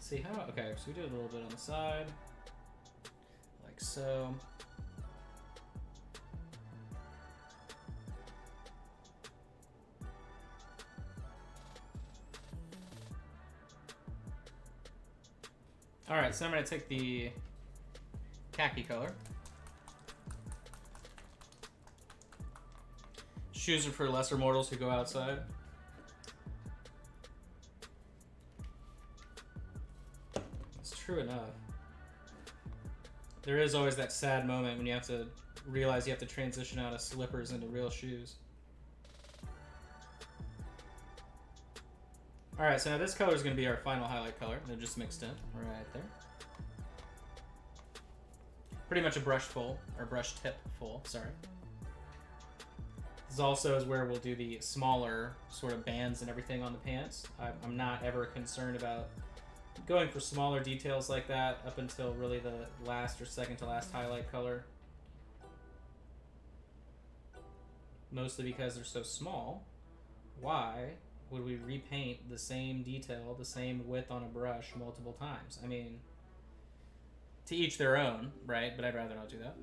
See how? Okay, so we did a little bit on the side. Like so. Alright, so I'm going to take the khaki color. Shoes are for lesser mortals who go outside. It's true enough. There is always that sad moment when you have to realize you have to transition out of slippers into real shoes. Alright, so now this color is going to be our final highlight color. They're just mixed in right there. Pretty much a brush full, or brush tip full, sorry. This also is where we'll do the smaller sort of bands and everything on the pants. I'm not ever concerned about going for smaller details like that up until really the last or second to last highlight color. Mostly because they're so small. Why would we repaint the same detail, the same width on a brush multiple times? I mean, to each their own, right? But I'd rather not do that.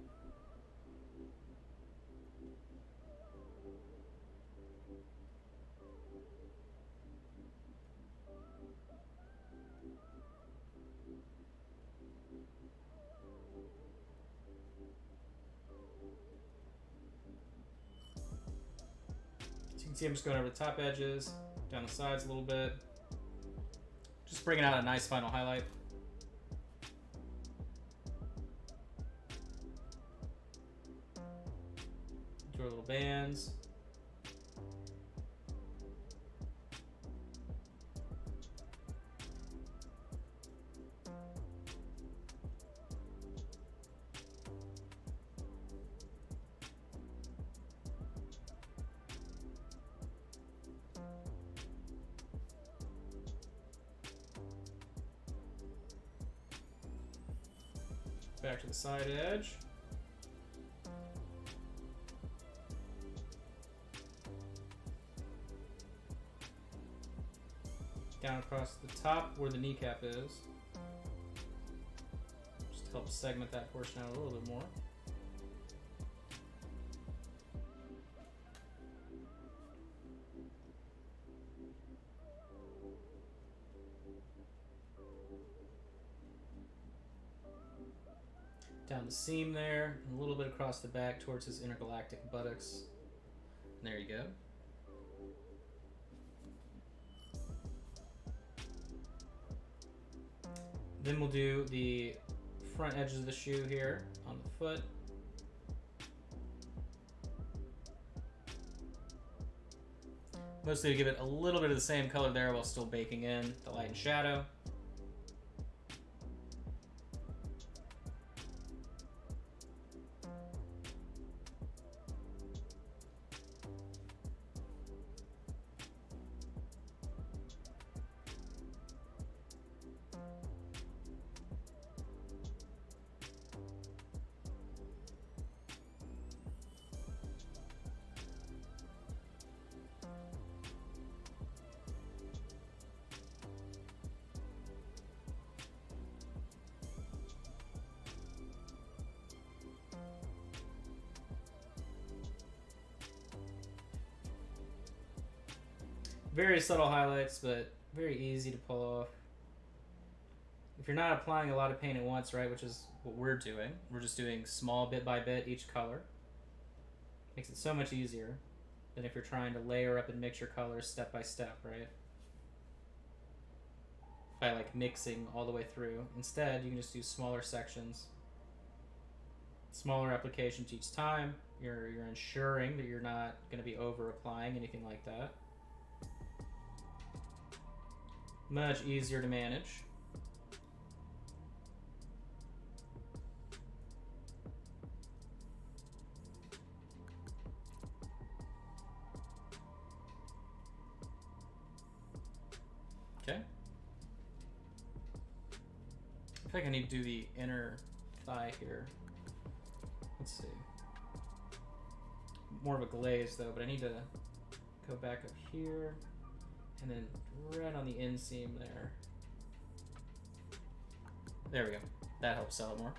So you can see I'm just going over the top edges, down the sides a little bit. Just bringing out a nice final highlight. Do our little bands. Back to the side edge. Down across the top where the kneecap is. Just to help segment that portion out a little bit more. Down the seam there, and a little bit across the back towards his intergalactic buttocks. And there you go. Then we'll do the front edges of the shoe here on the foot. Mostly to give it a little bit of the same color there while still baking in the light and shadow. Very subtle highlights, but very easy to pull off. If you're not applying a lot of paint at once, right, which is what we're doing, we're just doing small bit by bit each color. Makes it so much easier than if you're trying to layer up and mix your colors step by step, right? By like mixing all the way through. Instead, you can just do smaller sections, smaller applications each time. You're ensuring that you're not going to be over applying anything like that. Much easier to manage. Okay. I feel like I need to do the inner thigh here. Let's see. More of a glaze though, but I need to go back up here and then right on the inseam there. There we go. That helps sell it more.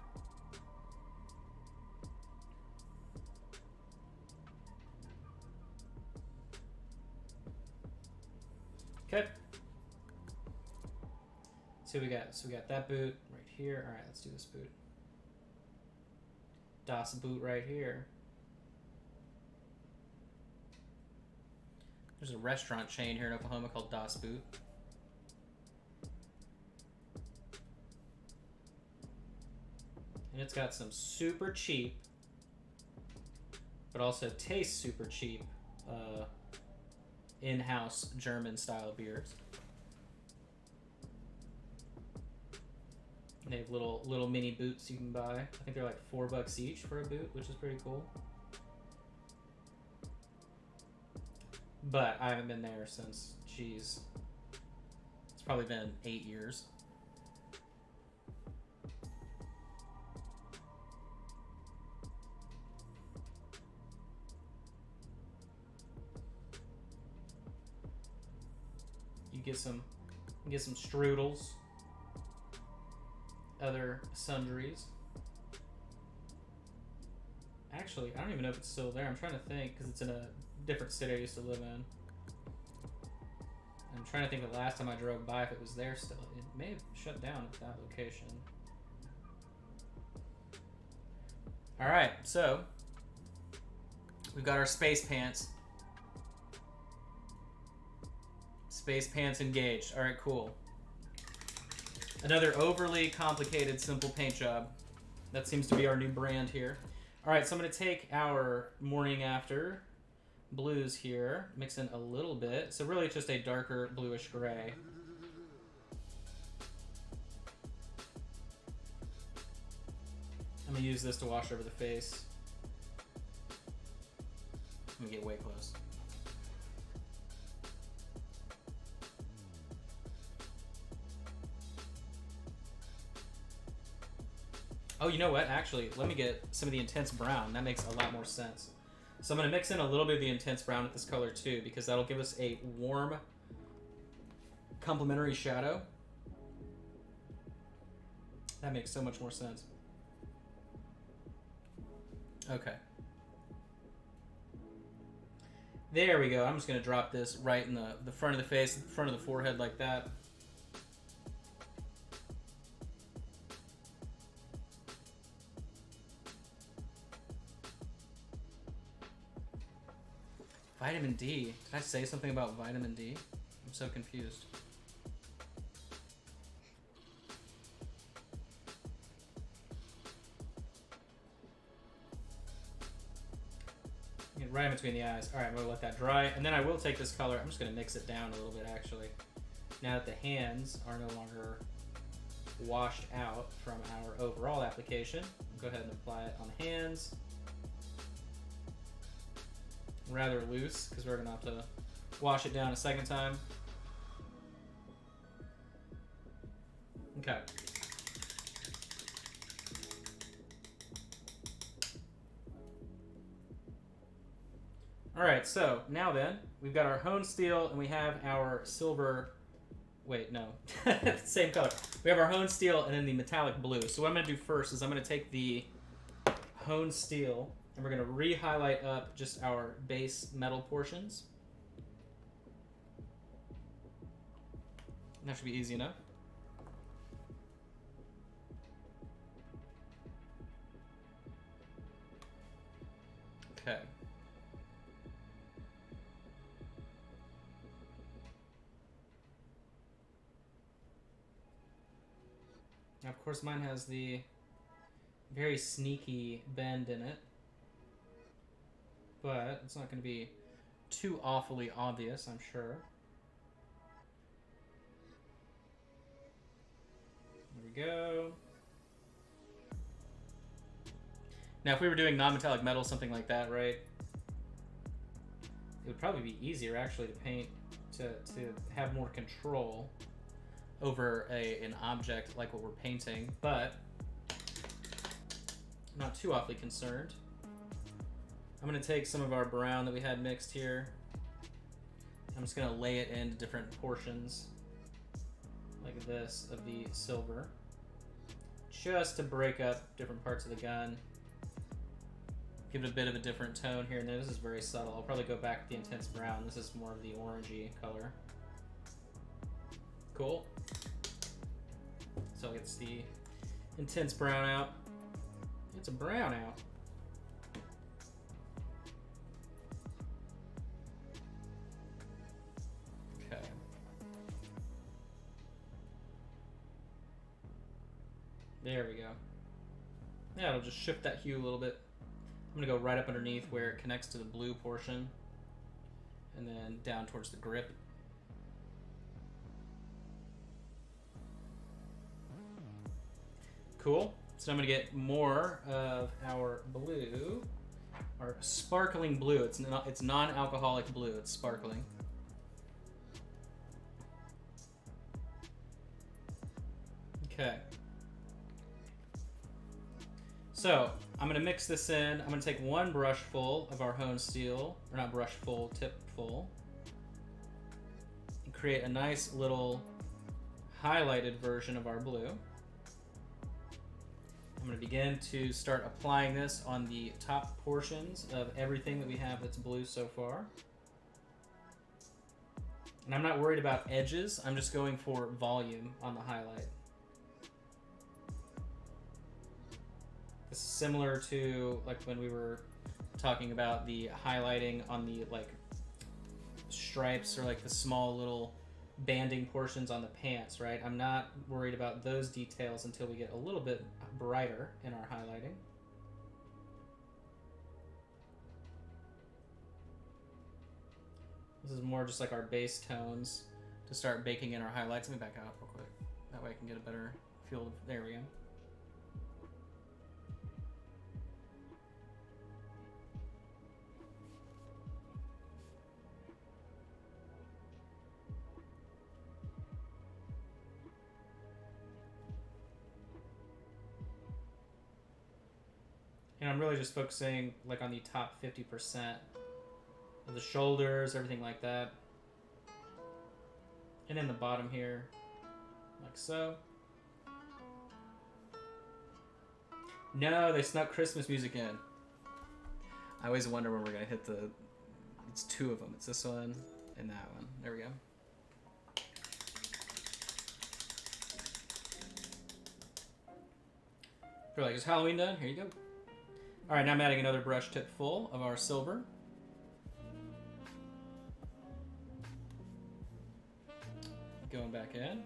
Okay. So we got that boot right here. All right, let's do this boot. Das Boot right here. There's a restaurant chain here in Oklahoma called Das Boot. And it's got some super cheap, but also tastes super cheap, in-house German style beers. And they have little mini boots you can buy. I think they're like $4 each for a boot, which is pretty cool. But I haven't been there since, geez, it's probably been 8 years. You get some strudels, other sundries. Actually, I don't even know if it's still there. I'm trying to think because it's in a different city I used to live in. I'm trying to think the last time I drove by if it was there still. It may have shut down at that location. Alright, so we've got our space pants. Space pants engaged. Alright, cool. Another overly complicated, simple paint job. That seems to be our new brand here. Alright, so I'm going to take our morning after blues here, mix in a little bit. So really it's just a darker bluish gray. I'm going to use this to wash over the face. Let me get way close. Oh, you know what? Actually, let me get some of the intense brown. That makes a lot more sense. So I'm going to mix in a little bit of the intense brown with this color too, because that'll give us a warm, complementary shadow. That makes so much more sense. Okay. There we go. I'm just going to drop this right in the front of the face, the front of the forehead like that. Vitamin D. Did I say something about vitamin D? I'm so confused. I'm gonna right in between the eyes. All right, I'm gonna let that dry, and then I will take this color. I'm just gonna mix it down a little bit, actually. Now that the hands are no longer washed out from our overall application, go ahead and apply it on the hands. Rather loose, because we're gonna have to wash it down a second time. Okay. Alright, so now then, we've got our honed steel and we have our silver. Wait, no. Same color. We have our honed steel and then the metallic blue. So what I'm going to do first is I'm going to take the honed steel and we're going to re-highlight up just our base metal portions. That should be easy enough. Okay. Now, of course, mine has the very sneaky bend in it, but it's not going to be too awfully obvious, I'm sure. There we go. Now, if we were doing non-metallic metal, something like that, right, it would probably be easier, actually, to paint, to have more control over an object like what we're painting, but I'm not too awfully concerned. I'm going to take some of our brown that we had mixed here. I'm just going to lay it into different portions like this of the silver, just to break up different parts of the gun. Give it a bit of a different tone here and there. This is very subtle. I'll probably go back to the intense brown. This is more of the orangey color. Cool. So it gets the intense brown out. It's a brown out. Okay. There we go. Yeah, it'll just shift that hue a little bit. I'm gonna go right up underneath where it connects to the blue portion and then down towards the grip. Cool. So I'm going to get more of our blue, our sparkling blue. It's non-alcoholic blue. It's sparkling. Okay. So I'm going to mix this in. I'm going to take one brush full of our honed steel, or not brush full, tip full, and create a nice little highlighted version of our blue. I'm going to begin to start applying this on the top portions of everything that we have that's blue so far. And I'm not worried about edges, I'm just going for volume on the highlight. This is similar to like when we were talking about the highlighting on the like stripes or like the small little banding portions on the pants, right? I'm not worried about those details until we get a little bit brighter in our highlighting. This is more just like our base tones to start baking in our highlights. Let me back out real quick. That way I can get a better feel of, there we go. And I'm really just focusing like on the top 50% of the shoulders, everything like that. And in the bottom here, like so. No, they snuck Christmas music in. I always wonder when we're gonna hit the, it's two of them. It's this one and that one. There we go. Feel like, is Halloween done? Here you go. All right, now I'm adding another brush tip full of our silver. Going back in.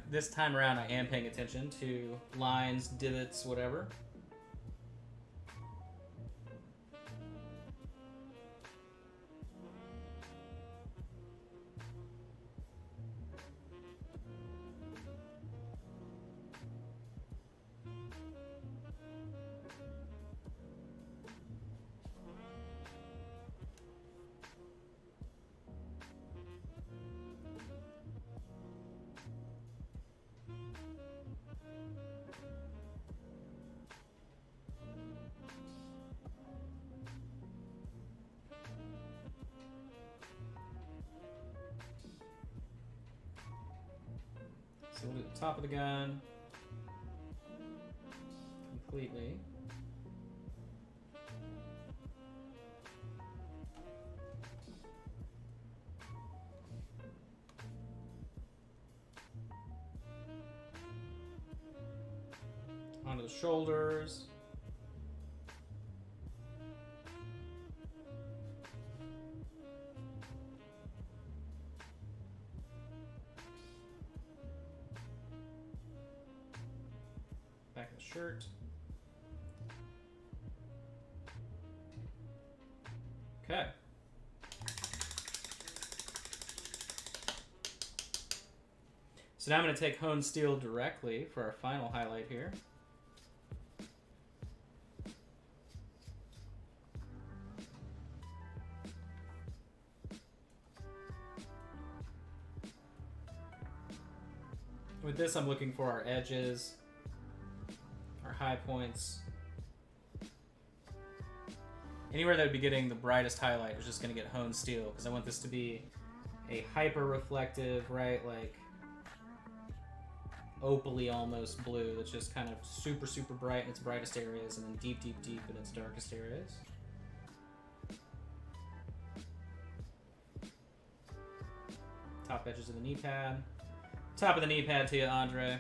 This time around, I am paying attention to lines, divots, whatever. So we'll do the top of the gun completely. Onto the shoulders. Back of the shirt. Okay. So now I'm going to take honed steel directly for our final highlight here. With this, I'm looking for our edges, our high points. Anywhere that would be getting the brightest highlight is just going to get honed steel, because I want this to be a hyper reflective, right, like opaly almost blue that's just kind of super, super bright in its brightest areas and then deep, deep, deep in its darkest areas. Top edges of the knee pad. Top of the knee pad to you, Andre.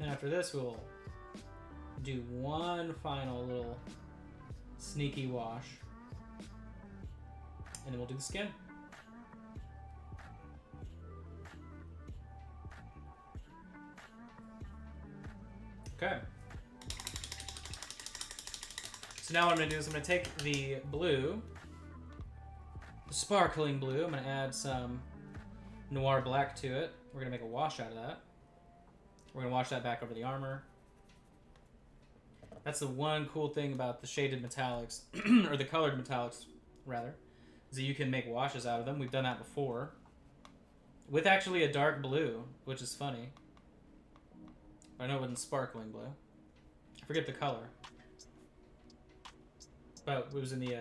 And after this, we'll do one final little sneaky wash. And then we'll do the skin. Okay. So now what I'm going to do is I'm going to take the blue, the sparkling blue, I'm going to add some noir black to it. We're going to make a wash out of that. We're going to wash that back over the armor. That's the one cool thing about the shaded metallics, or the colored metallics, rather, is that you can make washes out of them. We've done that before. With actually a dark blue, which is funny. I know it wasn't sparkling blue. I forget the color. But it was in the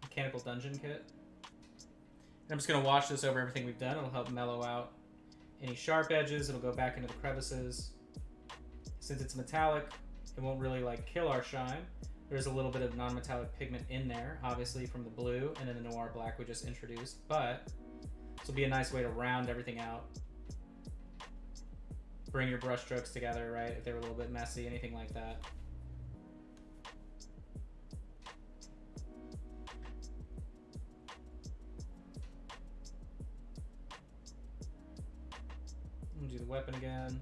mechanical dungeon kit. And I'm just going to wash this over everything we've done. It'll help mellow out any sharp edges. It'll go back into the crevices. Since it's metallic, it won't really like kill our shine. There's a little bit of non-metallic pigment in there, obviously from the blue and then the noir black we just introduced. But this will be a nice way to round everything out. Bring your brush strokes together, right? If they were a little bit messy, anything like that. Do the weapon again.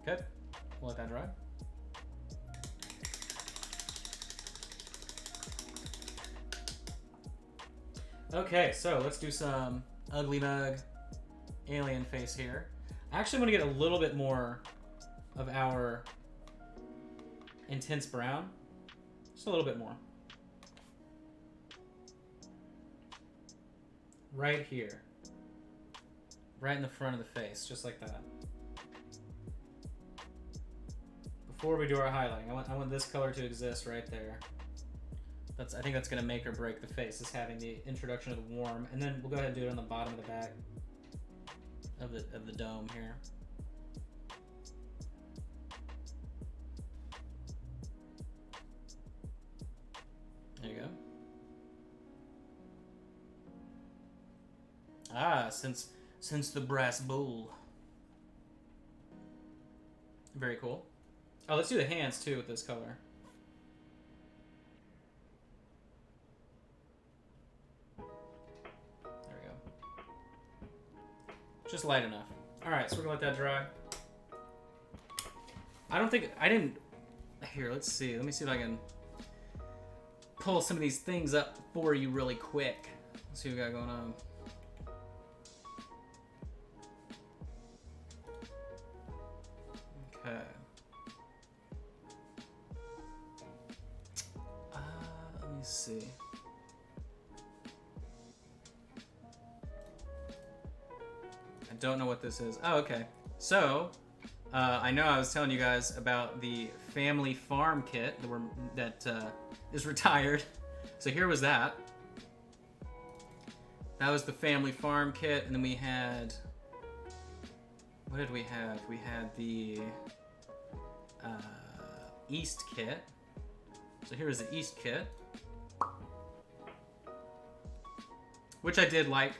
Okay, we'll let that dry. Okay, so let's do some ugly mug alien face here. I actually want to get a little bit more of our intense brown. Just a little bit more. right here. Right in the front of the face, just like that. Before we do our highlighting, I want this color to exist right there. I think that's gonna make or break the face, is having the introduction of the warm, and then we'll go ahead and do it on the bottom of the back of the dome here. There you go. Ah, since the brass bull. Very cool. Oh, let's do the hands too with this color. There we go. Just light enough. Alright, so we're gonna let that dry. I didn't... Here, let's see. Let me see if I can pull some of these things up for you really quick. Let's see what we got going on. Okay. Let me see. I don't know what this is. Oh, okay. So, I know I was telling you guys about the family farm kit that is retired. So here was that. That was the family farm kit, and then we had... What did we have? We had the East kit. So here was the East kit, which I did like.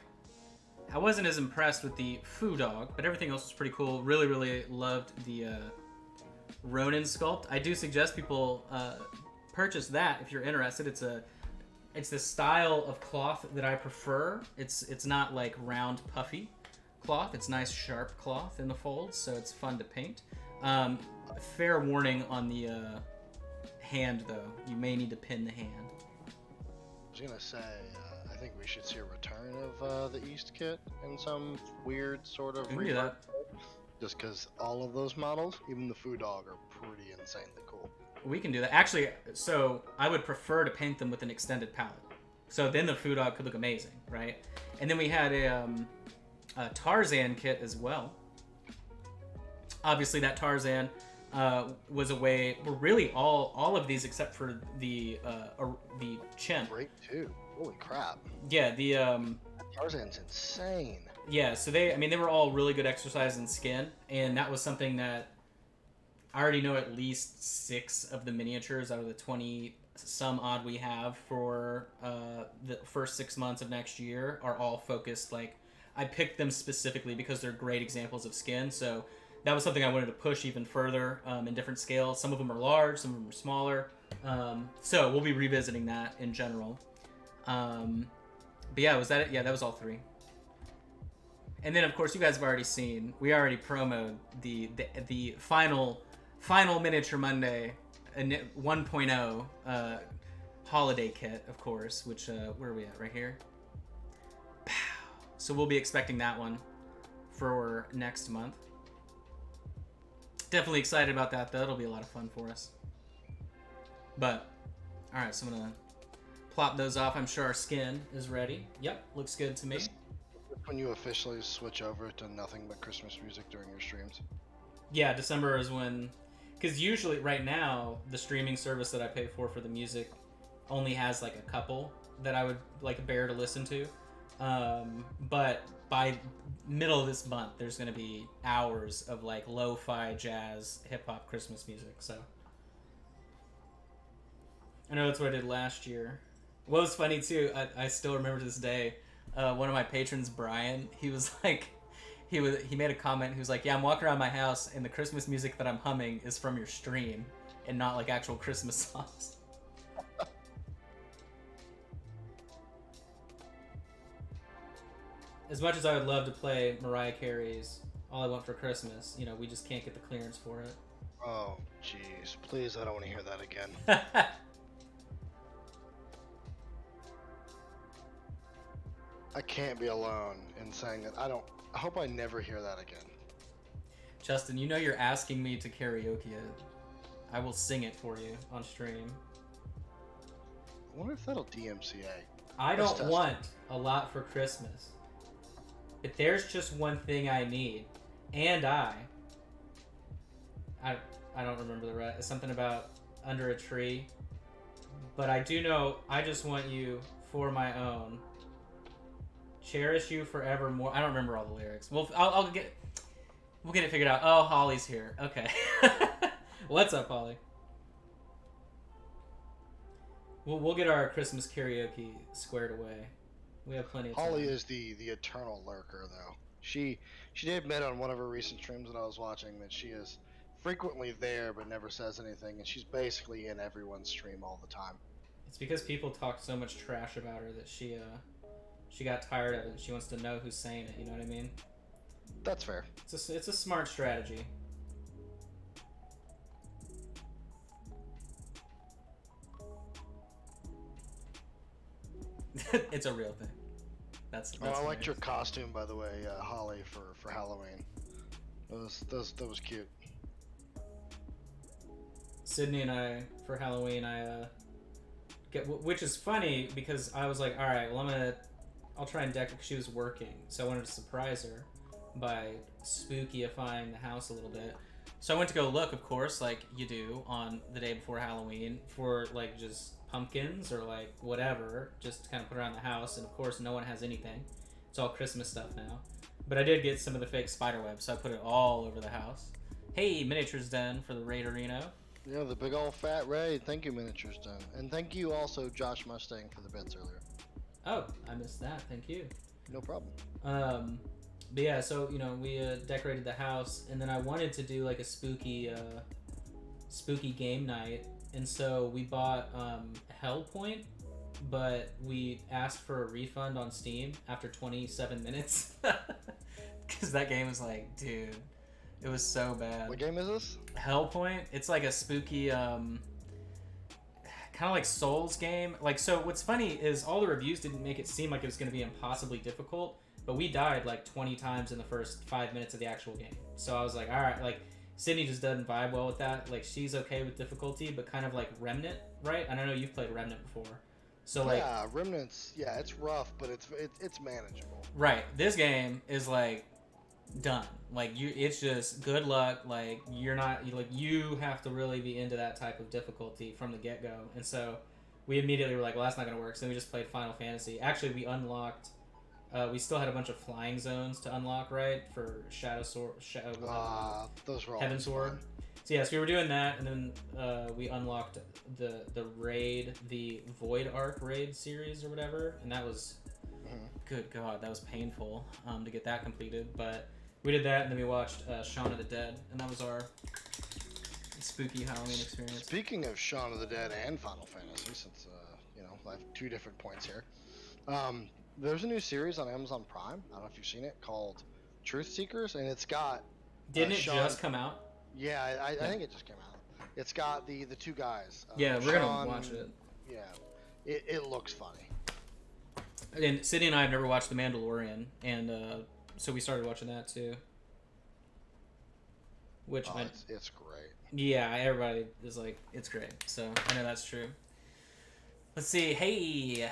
I wasn't as impressed with the Foo Dog, but everything else was pretty cool. Really, really loved the Ronin sculpt. I do suggest people purchase that if you're interested. It's the style of cloth that I prefer. It's not like round, puffy cloth. It's nice, sharp cloth in the folds, so it's fun to paint. Fair warning on the hand, though. You may need to pin the hand. I was gonna say, I think we should see a return of the East kit in some weird sort of We can do that. Just because all of those models, even the Foo Dog, are pretty insanely cool. We can do that. Actually, so I would prefer to paint them with an extended palette. So then the Foo Dog could look amazing, right? And then we had a Tarzan kit as well. Obviously, that Tarzan was a way. Well, really all of these except for the chimp. Great too. Holy crap. Yeah, the Tarzan's insane. Yeah, so they were all really good exercise in skin, and that was something that I already know at least 6 of the miniatures out of the 20 some odd we have for the first 6 months of next year are all focused. Like, I picked them specifically because they're great examples of skin, so that was something I wanted to push even further in different scales. Some of them are large, some of them are smaller, so we'll be revisiting that in general. But yeah, was that it? Yeah, that was all 3. And then, of course, you guys have already seen, we already promoed the final Miniature Monday 1.0 holiday kit, of course, which, where are we at? Right here? Pow. So we'll be expecting that one for next month. Definitely excited about that, though. It'll be a lot of fun for us. But, alright, so I'm going to plop those off. I'm sure our skin is ready. Yep, looks good to me. When you officially switch over to nothing but Christmas music during your streams? Yeah, December is when... Because usually, right now, the streaming service that I pay for the music only has, like, a couple that I would, like, bear to listen to. But by middle of this month, there's going to be hours of, like, lo-fi, jazz, hip-hop Christmas music, so... I know that's what I did last year. What was funny, too, I still remember to this day, one of my patrons, Brian, he was like... He made a comment. He was like, "Yeah, I'm walking around my house, and the Christmas music that I'm humming is from your stream, and not like actual Christmas songs." As much as I would love to play Mariah Carey's "All I Want for Christmas," you know, we just can't get the clearance for it. Oh, jeez! Please, I don't want to hear that again. I can't be alone in saying that. I hope I never hear that again. Justin, you know you're asking me to karaoke it. I will sing it for you on stream. I wonder if that'll DMCA. I Let's don't test want a lot for Christmas. But there's just one thing I need. And I don't remember the rest. It's something about under a tree. But I do know I just want you for my own. Cherish you forevermore. I don't remember all the lyrics. We'll get it figured out. Oh, Holly's here. Okay. What's up, Holly? We'll get our Christmas karaoke squared away. We have plenty of time. Holly is the eternal lurker, though. She did admit on one of her recent streams that I was watching that she is frequently there but never says anything, and she's basically in everyone's stream all the time. It's because people talk so much trash about her that she got tired of it. She wants to know who's saying it. You know what I mean? That's fair. It's a smart strategy. It's a real thing. That's I liked your costume, by the way, Holly, for Halloween. That was cute. Sydney and I, for Halloween, which is funny because I was like, all right, well, I'll try and decorate because she was working, so I wanted to surprise her by spookifying the house a little bit. So I went to go look, of course, like you do on the day before Halloween, for like just pumpkins or like whatever, just to kind of put around the house. And of course, no one has anything. It's all Christmas stuff now. But I did get some of the fake spider web, so I put it all over the house. Hey, Miniatures Den for the Raid Arena. Yeah, the big old fat Raid. Thank you, Miniatures Den. And thank you also, Josh Mustang, for the bits earlier. Oh, I missed that. Thank you. No problem. But yeah, so, you know, we decorated the house, and then I wanted to do like a spooky game night, and so we bought Hellpoint, but we asked for a refund on Steam after 27 minutes, because that game was like, dude, it was so bad. What game is this? Hellpoint. It's like a spooky, kind of like Souls game. Like, so what's funny is all the reviews didn't make it seem like it was going to be impossibly difficult. But we died like 20 times in the first 5 minutes of the actual game. So I was like, all right, like Sydney just doesn't vibe well with that. Like she's okay with difficulty, but kind of like Remnant, right? I don't know, you've played Remnant before. So like, yeah, Remnant's, yeah, it's rough, but it's manageable. Right. This game is like done. Like it's just good luck. Like you have to really be into that type of difficulty from the get go. And so we immediately were like, well, that's not gonna work. So we just played Final Fantasy. Actually, we unlocked. We still had a bunch of flying zones to unlock, right? For Shadow Sword, those were all Heaven Sword. So yes, we were doing that, and then we unlocked the raid, the Void Arc raid series or whatever, and that was, good God, that was painful to get that completed. But we did that, and then we watched Shaun of the Dead, and that was our spooky Halloween experience. Speaking of Shaun of the Dead and Final Fantasy, since you know, I have 2 different points here. There's a new series on Amazon Prime. I don't know if you've seen it, called Truth Seekers, and it's got. Didn't it just come out? Yeah, I think it just came out. It's got the 2 guys. Yeah, we're gonna watch it. Yeah, it looks funny. And Sydney and I have never watched The Mandalorian, and so we started watching that too. Which it's great. Yeah, everybody is like, it's great. So I know that's true. Let's see. Hey.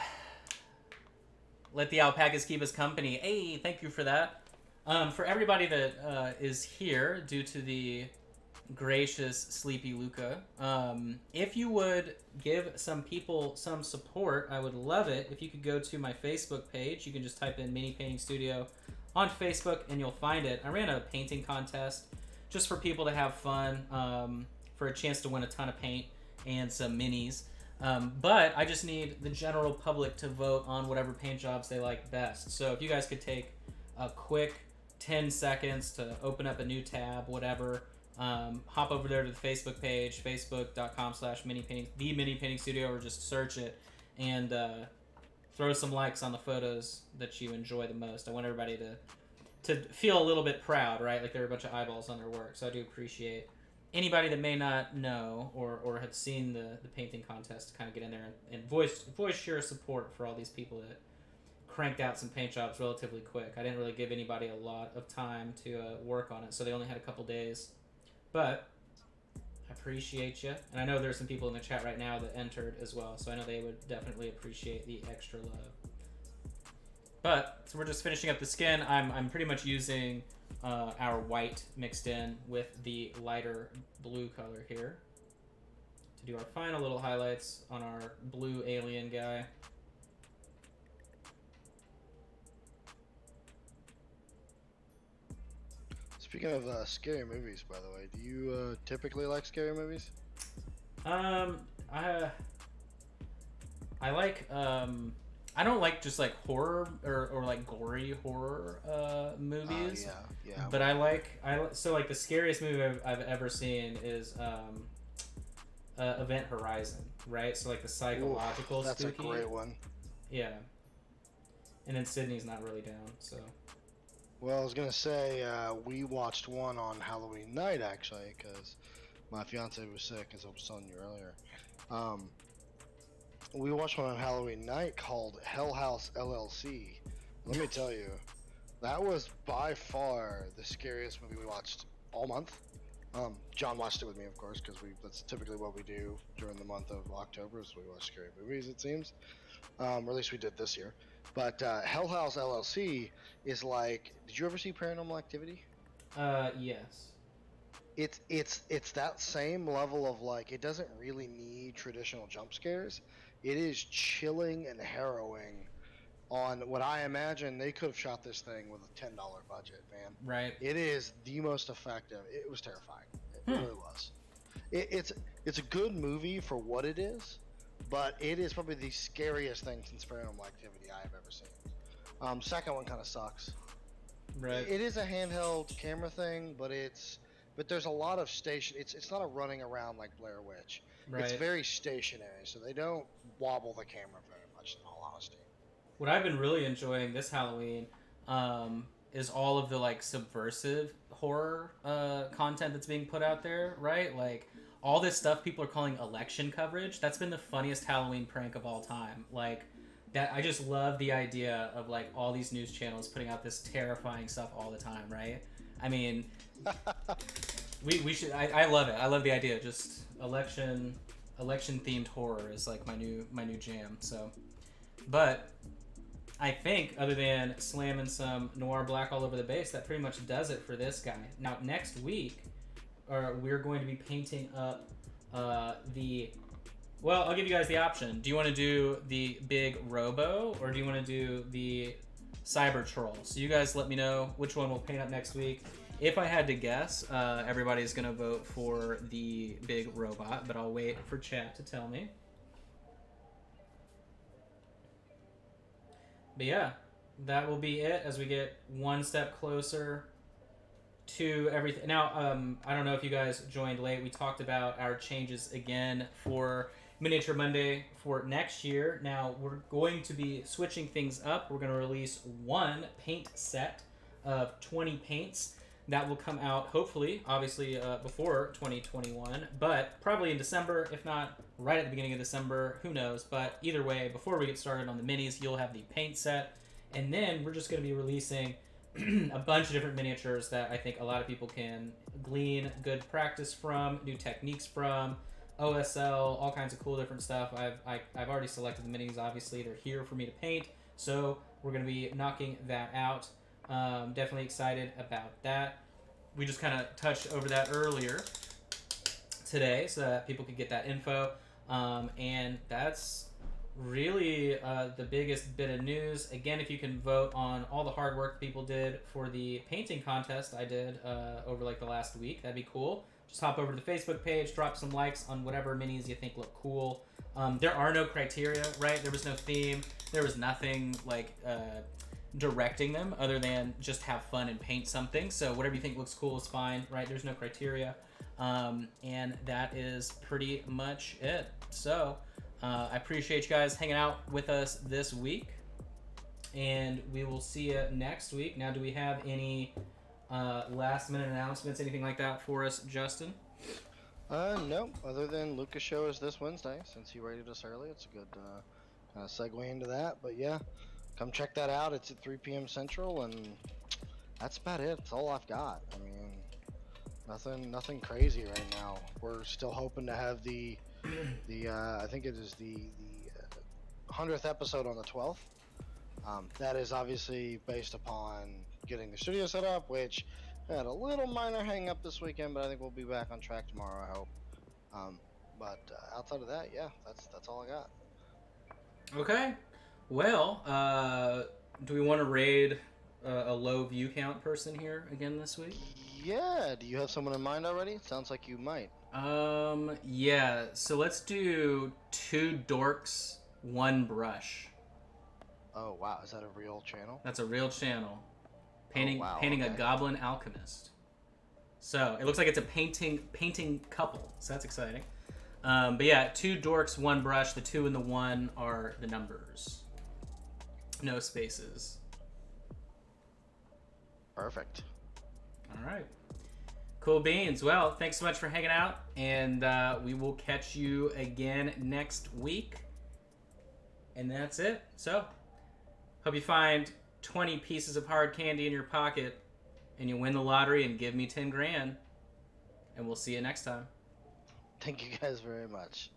Let the alpacas keep us company. Hey, thank you for that. For everybody that is here due to the gracious Sleepy Luca, if you would give some people some support, I would love it. If you could go to my Facebook page, you can just type in Mini Painting Studio on Facebook and you'll find it. I ran a painting contest just for people to have fun, for a chance to win a ton of paint and some minis. But I just need the general public to vote on whatever paint jobs they like best. So if you guys could take a quick 10 seconds to open up a new tab, whatever, hop over there to the Facebook page, facebook.com/minipainting, the Mini Painting Studio, or just search it and throw some likes on the photos that you enjoy the most. I want everybody to feel a little bit proud, right? Like there are a bunch of eyeballs on their work. So I do appreciate anybody that may not know or have seen the painting contest to kind of get in there and voice your support for all these people that cranked out some paint jobs relatively quick. I didn't really give anybody a lot of time to work on it, so they only had a couple days. But Appreciate you. And I know there's some people in the chat right now that entered as well, so I know they would definitely appreciate the extra love. But so we're just finishing up the skin. I'm pretty much using our white mixed in with the lighter blue color here to do our final little highlights on our blue alien guy. Speaking of scary movies, by the way, do you typically like scary movies? I like I don't like just like horror or like gory horror movies. Yeah. But I like so like the scariest movie I've ever seen is Event Horizon, right? So like the psychological. Oof, that's spooky. a great one. Yeah. And then Sydney's not really down, so. Well, I was gonna say we watched one on Halloween night actually, because my fiance was sick, as I was telling you earlier. We watched one on Halloween night called Hell House LLC. Let me tell you, that was by far the scariest movie we watched all month. John watched it with me, of course, because that's typically what we do during the month of October, is we watch scary movies, it seems. Or at least we did this year. But Hell House LLC is like, did you ever see Paranormal Activity? Yes. It's that same level of like, it doesn't really need traditional jump scares. It is chilling and harrowing on what I imagine they could have shot this thing with a $10 budget, man. Right. It is the most effective. It was terrifying. It really was. It's a good movie for what it is, but it is probably the scariest thing since Paranormal Activity I have ever seen. Second one kind of sucks. Right. It is a handheld camera thing, but there's a lot of it's not a running around like Blair Witch. Right. It's very stationary, so they don't wobble the camera very much, in all honesty. What I've been really enjoying this Halloween is all of the like subversive horror content that's being put out there, right? Like all this stuff people are calling election coverage. That's been the funniest Halloween prank of all time. Like that, I just love the idea of like all these news channels putting out this terrifying stuff all the time, right? I mean, we should. I love it. I love the idea. Just election themed horror is like my new jam. So, but I think other than slamming some noir black all over the base, that pretty much does it for this guy. Now next week, we're going to be painting up well, I'll give you guys the option. Do you want to do the big Robo or do you want to do the Cyber Troll? So you guys let me know which one we'll paint up next week. If I had to guess, everybody's going to vote for the big robot, but I'll wait for chat to tell me. But yeah, that will be it as we get one step closer to everything. Now, I don't know if you guys joined late. We talked about our changes again for Miniature Monday for next year. Now, we're going to be switching things up. We're going to release one paint set of 20 paints. That will come out, hopefully, obviously, before 2021, but probably in December, if not right at the beginning of December, who knows. But either way, before we get started on the minis, you'll have the paint set. And then we're just going to be releasing a bunch of different miniatures that I think a lot of people can glean good practice from, new techniques from, OSL, all kinds of cool different stuff. I've already selected the minis, obviously. They're here for me to paint, so we're going to be knocking that out. Definitely excited about that. We just kind of touched over that earlier today so that people could get that info. And that's really the biggest bit of news. Again, if you can vote on all the hard work people did for the painting contest I did over like the last week, that'd be cool. Just hop over to the Facebook page, drop some likes on whatever minis you think look cool. There are no criteria, right? There was no theme. There was nothing like directing them other than just have fun and paint something. So whatever you think looks cool is fine, right? There's no criteria. And that is pretty much it. So I appreciate you guys hanging out with us this week. And we will see you next week. Now, do we have any last minute announcements, anything like that for us, Justin? No, other than Lucas show is this Wednesday. Since he rated us early, it's a good kind of segue into that. But yeah, come check that out. It's at 3 p.m. Central, and that's about it. That's all I've got. I mean, Nothing crazy right now. We're still hoping to have the I think it is the 100th episode on the 12th. That is obviously based upon getting the studio set up, which had a little minor hang up this weekend, but I think we'll be back on track tomorrow. I hope. But outside of that, yeah, that's all I got. Okay. Well, do we want to raid a low view count person here again this week? Yeah. Do you have someone in mind already? Sounds like you might. Yeah. So let's do 2 dorks, 1 brush. Oh wow, is that a real channel? That's a real channel. Painting Okay. a goblin alchemist. So it looks like it's a painting couple. So that's exciting. But yeah, 2 dorks, 1 brush. The 2 and the 1 are the numbers. No spaces. Perfect. All right. Cool beans. Well, thanks so much for hanging out, and we will catch you again next week. And that's it. So, hope you find 20 pieces of hard candy in your pocket, and you win the lottery and give me 10 grand. And we'll see you next time. Thank you guys very much.